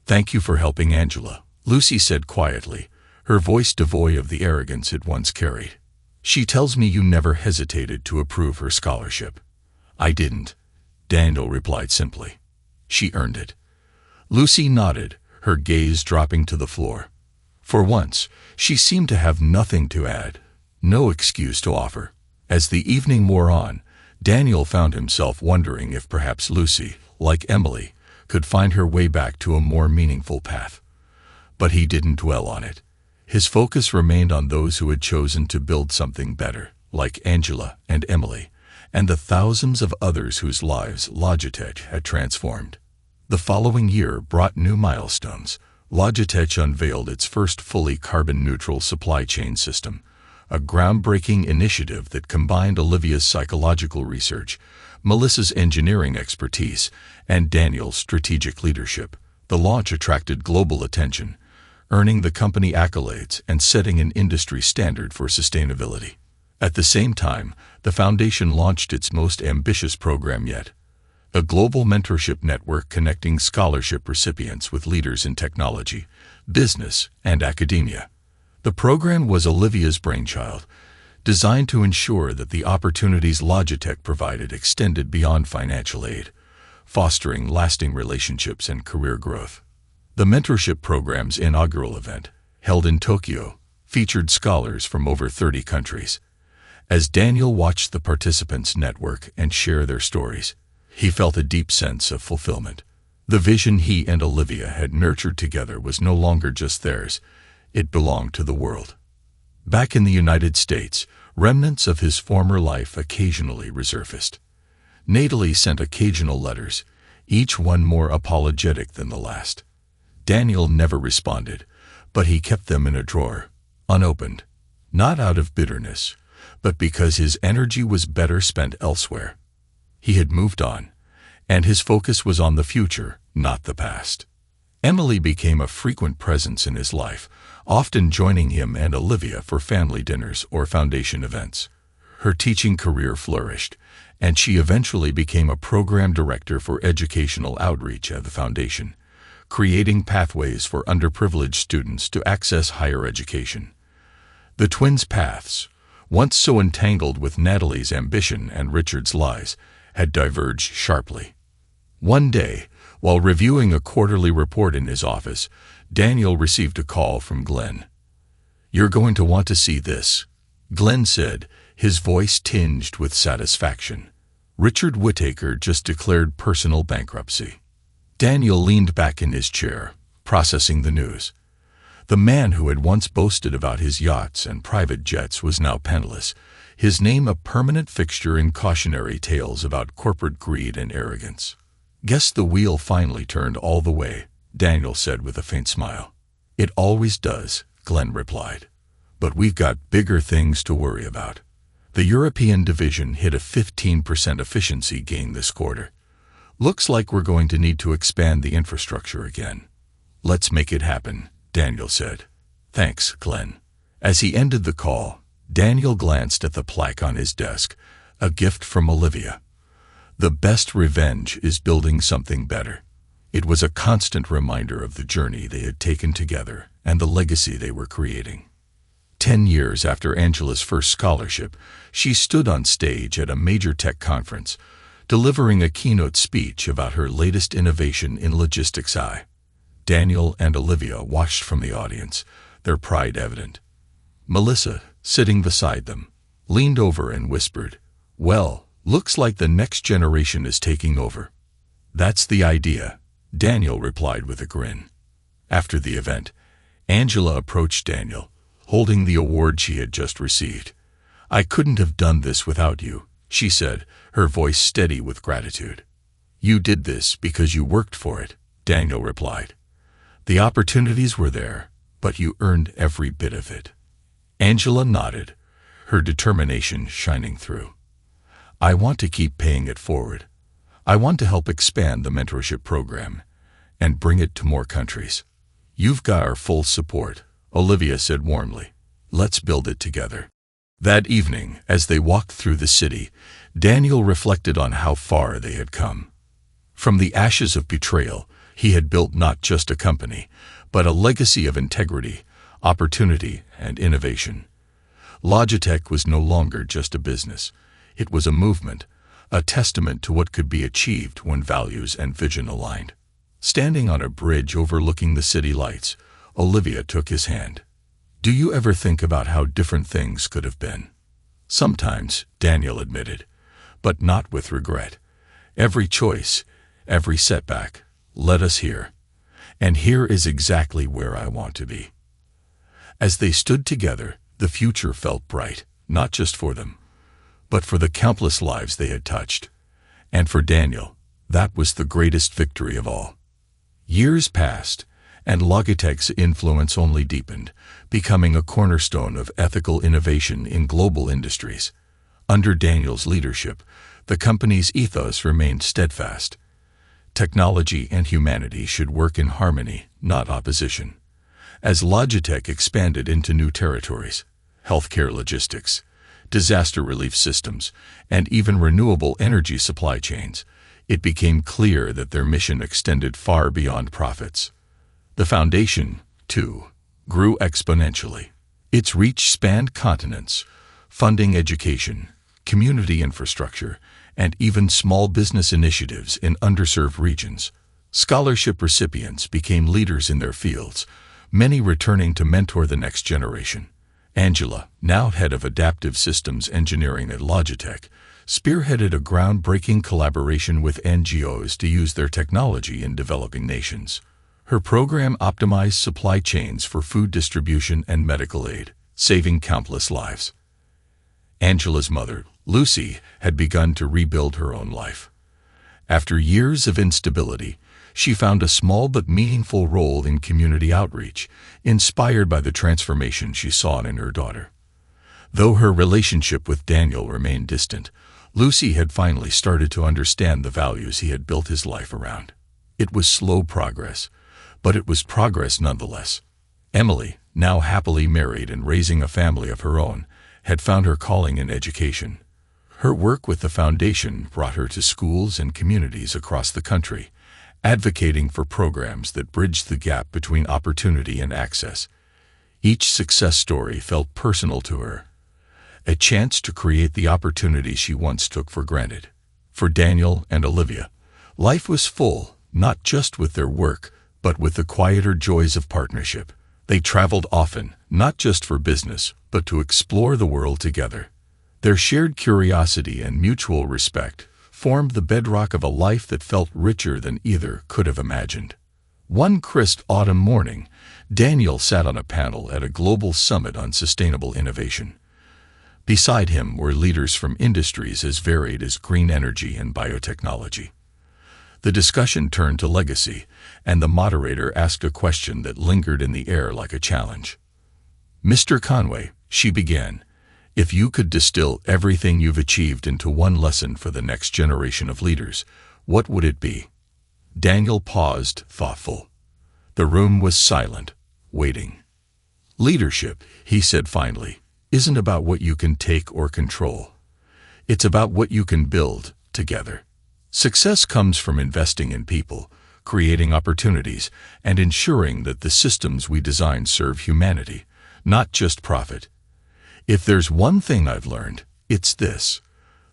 "Thank you for helping Angela," Lucy said quietly, her voice devoid of the arrogance it once carried. "She tells me you never hesitated to approve her scholarship." "I didn't," Daniel replied simply. "She earned it." Lucy nodded, her gaze dropping to the floor. For once, she seemed to have nothing to add, no excuse to offer. As the evening wore on, Daniel found himself wondering if perhaps Lucy, like Emily, could find her way back to a more meaningful path. But he didn't dwell on it. His focus remained on those who had chosen to build something better, like Angela and Emily, and the thousands of others whose lives Logitech had transformed. The following year brought new milestones. Logitech unveiled its first fully carbon-neutral supply chain system, a groundbreaking initiative that combined Olivia's psychological research, Melissa's engineering expertise, and Daniel's strategic leadership. The launch attracted global attention, earning the company accolades and setting an industry standard for sustainability. At the same time, the foundation launched its most ambitious program yet, a global mentorship network connecting scholarship recipients with leaders in technology, business, and academia. The program was Olivia's brainchild, designed to ensure that the opportunities Logitech provided extended beyond financial aid, fostering lasting relationships and career growth. The mentorship program's inaugural event, held in Tokyo, featured scholars from over 30 countries. As Daniel watched the participants network and share their stories, he felt a deep sense of fulfillment. The vision he and Olivia had nurtured together was no longer just theirs, it belonged to the world. Back in the United States, remnants of his former life occasionally resurfaced. Natalie sent occasional letters, each one more apologetic than the last. Daniel never responded, but he kept them in a drawer, unopened, not out of bitterness, but because his energy was better spent elsewhere. He had moved on, and his focus was on the future, not the past. Emily became a frequent presence in his life, often joining him and Olivia for family dinners or foundation events. Her teaching career flourished, and she eventually became a program director for educational outreach at the foundation, creating pathways for underprivileged students to access higher education. The twins' paths, once so entangled with Natalie's ambition and Richard's lies, had diverged sharply. One day, while reviewing a quarterly report in his office, Daniel received a call from Glenn. "You're going to want to see this," Glenn said, his voice tinged with satisfaction. Richard Whittaker just declared personal bankruptcy. Daniel leaned back in his chair, processing the news. The man who had once boasted about his yachts and private jets was now penniless, his name a permanent fixture in cautionary tales about corporate greed and arrogance. "Guess the wheel finally turned all the way," Daniel said with a faint smile. "It always does," Glenn replied. "But we've got bigger things to worry about." The European division hit a 15% efficiency gain this quarter. "Looks like we're going to need to expand the infrastructure again." "Let's make it happen," Daniel said. "Thanks, Glenn." As he ended the call, Daniel glanced at the plaque on his desk, a gift from Olivia. "The best revenge is building something better." It was a constant reminder of the journey they had taken together and the legacy they were creating. 10 years after Angela's first scholarship, she stood on stage at a major tech conference, delivering a keynote speech about her latest innovation in logistics AI. Daniel and Olivia watched from the audience, their pride evident. Melissa, sitting beside them, leaned over and whispered, "Well, looks like the next generation is taking over." "That's the idea," Daniel replied with a grin. After the event, Angela approached Daniel, holding the award she had just received. "I couldn't have done this without you," she said, her voice steady with gratitude. "You did this because you worked for it," Daniel replied. "The opportunities were there, but you earned every bit of it." Angela nodded, her determination shining through. "I want to keep paying it forward. I want to help expand the mentorship program and bring it to more countries." "You've got our full support," Olivia said warmly. "Let's build it together." That evening, as they walked through the city, Daniel reflected on how far they had come. From the ashes of betrayal, he had built not just a company, but a legacy of integrity, opportunity, and innovation. Logitech was no longer just a business. It was a movement, a testament to what could be achieved when values and vision aligned. Standing on a bridge overlooking the city lights, Olivia took his hand. "Do you ever think about how different things could have been?" "Sometimes," Daniel admitted, "but not with regret. Every choice, every setback, led us here. And here is exactly where I want to be." As they stood together, the future felt bright, not just for them, but for the countless lives they had touched. And for Daniel, that was the greatest victory of all. Years passed, and Logitech's influence only deepened, becoming a cornerstone of ethical innovation in global industries. Under Daniel's leadership, the company's ethos remained steadfast. Technology and humanity should work in harmony, not opposition. As Logitech expanded into new territories, healthcare logistics, disaster relief systems, and even renewable energy supply chains, it became clear that their mission extended far beyond profits. The foundation, too, grew exponentially. Its reach spanned continents, funding education, community infrastructure, and even small business initiatives in underserved regions. Scholarship recipients became leaders in their fields, many returning to mentor the next generation. Angela, now head of adaptive systems engineering at Logitech, spearheaded a groundbreaking collaboration with NGOs to use their technology in developing nations. Her program optimized supply chains for food distribution and medical aid, saving countless lives. Angela's mother, Lucy, had begun to rebuild her own life. After years of instability, she found a small but meaningful role in community outreach, inspired by the transformation she saw in her daughter. Though her relationship with Daniel remained distant, Lucy had finally started to understand the values he had built his life around. It was slow progress, but it was progress nonetheless. Emily, now happily married and raising a family of her own, had found her calling in education. Her work with the foundation brought her to schools and communities across the country, advocating for programs that bridged the gap between opportunity and access. Each success story felt personal to her, a chance to create the opportunity she once took for granted. For Daniel and Olivia, life was full, not just with their work, but with the quieter joys of partnership. They traveled often, not just for business, but to explore the world together. Their shared curiosity and mutual respect formed the bedrock of a life that felt richer than either could have imagined. One crisp autumn morning, Daniel sat on a panel at a global summit on sustainable innovation. Beside him were leaders from industries as varied as green energy and biotechnology. The discussion turned to legacy, and the moderator asked a question that lingered in the air like a challenge. "Mr. Conway," she began, "if you could distill everything you've achieved into one lesson for the next generation of leaders, what would it be?" Daniel paused, thoughtful. The room was silent, waiting. "Leadership," he said finally, "isn't about what you can take or control. It's about what you can build together. Success comes from investing in people, creating opportunities, and ensuring that the systems we design serve humanity, not just profit. If there's one thing I've learned, it's this.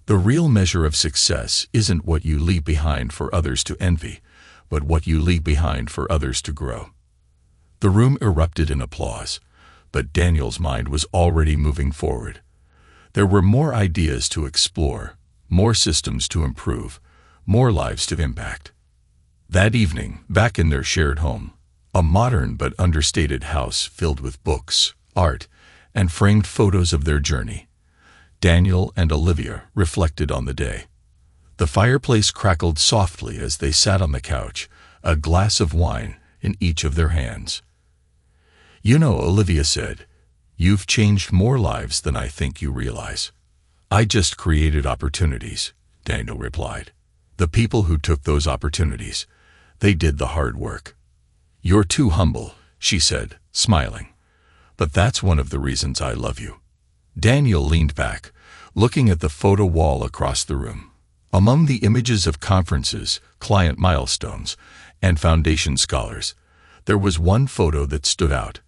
The real measure of success isn't what you leave behind for others to envy, but what you leave behind for others to grow." The room erupted in applause, but Daniel's mind was already moving forward. There were more ideas to explore, more systems to improve, more lives to impact. That evening, back in their shared home, a modern but understated house filled with books, art, and framed photos of their journey, Daniel and Olivia reflected on the day. The fireplace crackled softly as they sat on the couch, a glass of wine in each of their hands. "You know," Olivia said, "you've changed more lives than I think you realize." "I just created opportunities," Daniel replied. "The people who took those opportunities, they did the hard work." "You're too humble," she said, smiling. "But that's one of the reasons I love you." Daniel leaned back, looking at the photo wall across the room. Among the images of conferences, client milestones, and foundation scholars, there was one photo that stood out.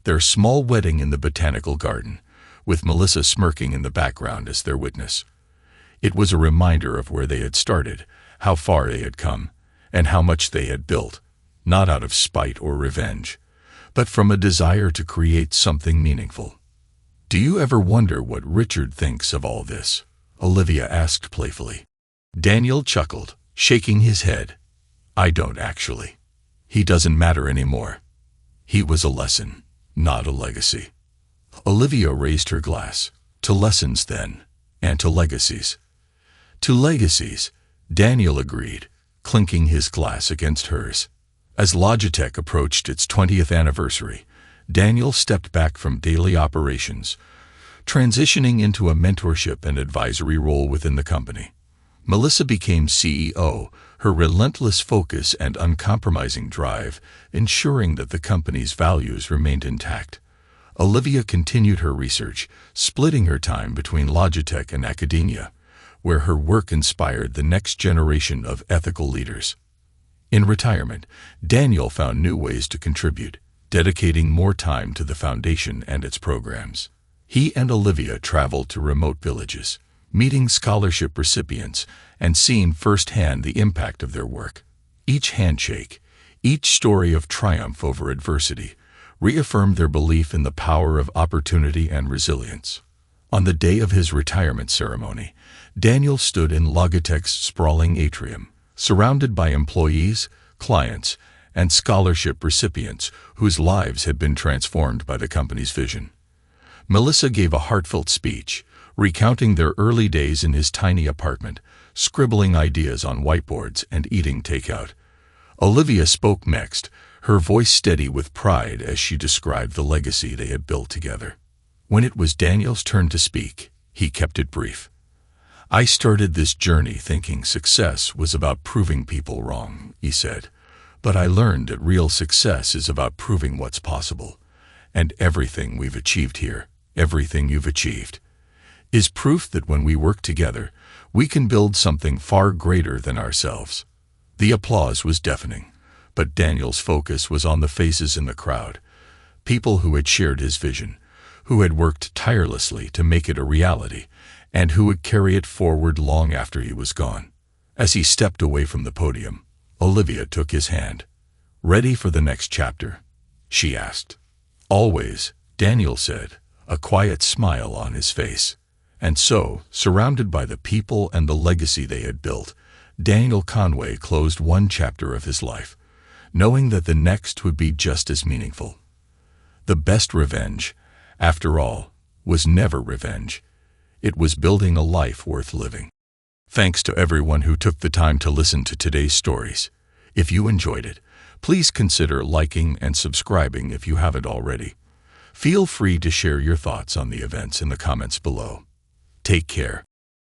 their small wedding in the botanical garden, with Melissa smirking in the background as their witness. It was a reminder of where they had started, how far they had come, and how much they had built, not out of spite or revenge, but from a desire to create something meaningful. "Do you ever wonder what Richard thinks of all this?" Olivia asked playfully. Daniel chuckled, shaking his head. "I don't actually. He doesn't matter anymore. He was a lesson, not a legacy." Olivia raised her glass. "To lessons, then, and to legacies." "To legacies," Daniel agreed, clinking his glass against hers. As Logitech approached its 20th anniversary, Daniel stepped back from daily operations, transitioning into a mentorship and advisory role within the company. Melissa became CEO, her relentless focus and uncompromising drive ensuring that the company's values remained intact. Olivia continued her research, splitting her time between Logitech and academia, where her work inspired the next generation of ethical leaders. In retirement, Daniel found new ways to contribute, dedicating more time to the foundation and its programs. He and Olivia traveled to remote villages, meeting scholarship recipients and seeing firsthand the impact of their work. Each handshake, each story of triumph over adversity, reaffirmed their belief in the power of opportunity and resilience. On the day of his retirement ceremony, Daniel stood in Logitech's sprawling atrium, surrounded by employees, clients, and scholarship recipients whose lives had been transformed by the company's vision. Melissa gave a heartfelt speech, recounting their early days in his tiny apartment, scribbling ideas on whiteboards and eating takeout. Olivia spoke next, her voice steady with pride as she described the legacy they had built together. When it was Daniel's turn to speak, he kept it brief. "I started this journey thinking success was about proving people wrong," he said. "But I learned that real success is about proving what's possible. And everything we've achieved here, everything you've achieved, is proof that when we work together, we can build something far greater than ourselves." The applause was deafening, but Daniel's focus was on the faces in the crowd, people who had shared his vision, who had worked tirelessly to make it a reality, and who would carry it forward long after he was gone. As he stepped away from the podium, Olivia took his hand. "Ready for the next chapter?" she asked. "Always," Daniel said, a quiet smile on his face. And so, surrounded by the people and the legacy they had built, Daniel Conway closed one chapter of his life, knowing that the next would be just as meaningful. The best revenge, after all, was never revenge. It was building a life worth living. Thanks to everyone who took the time to listen to today's stories. If you enjoyed it, please consider liking and subscribing if you haven't already. Feel free to share your thoughts on the events in the comments below. Take care.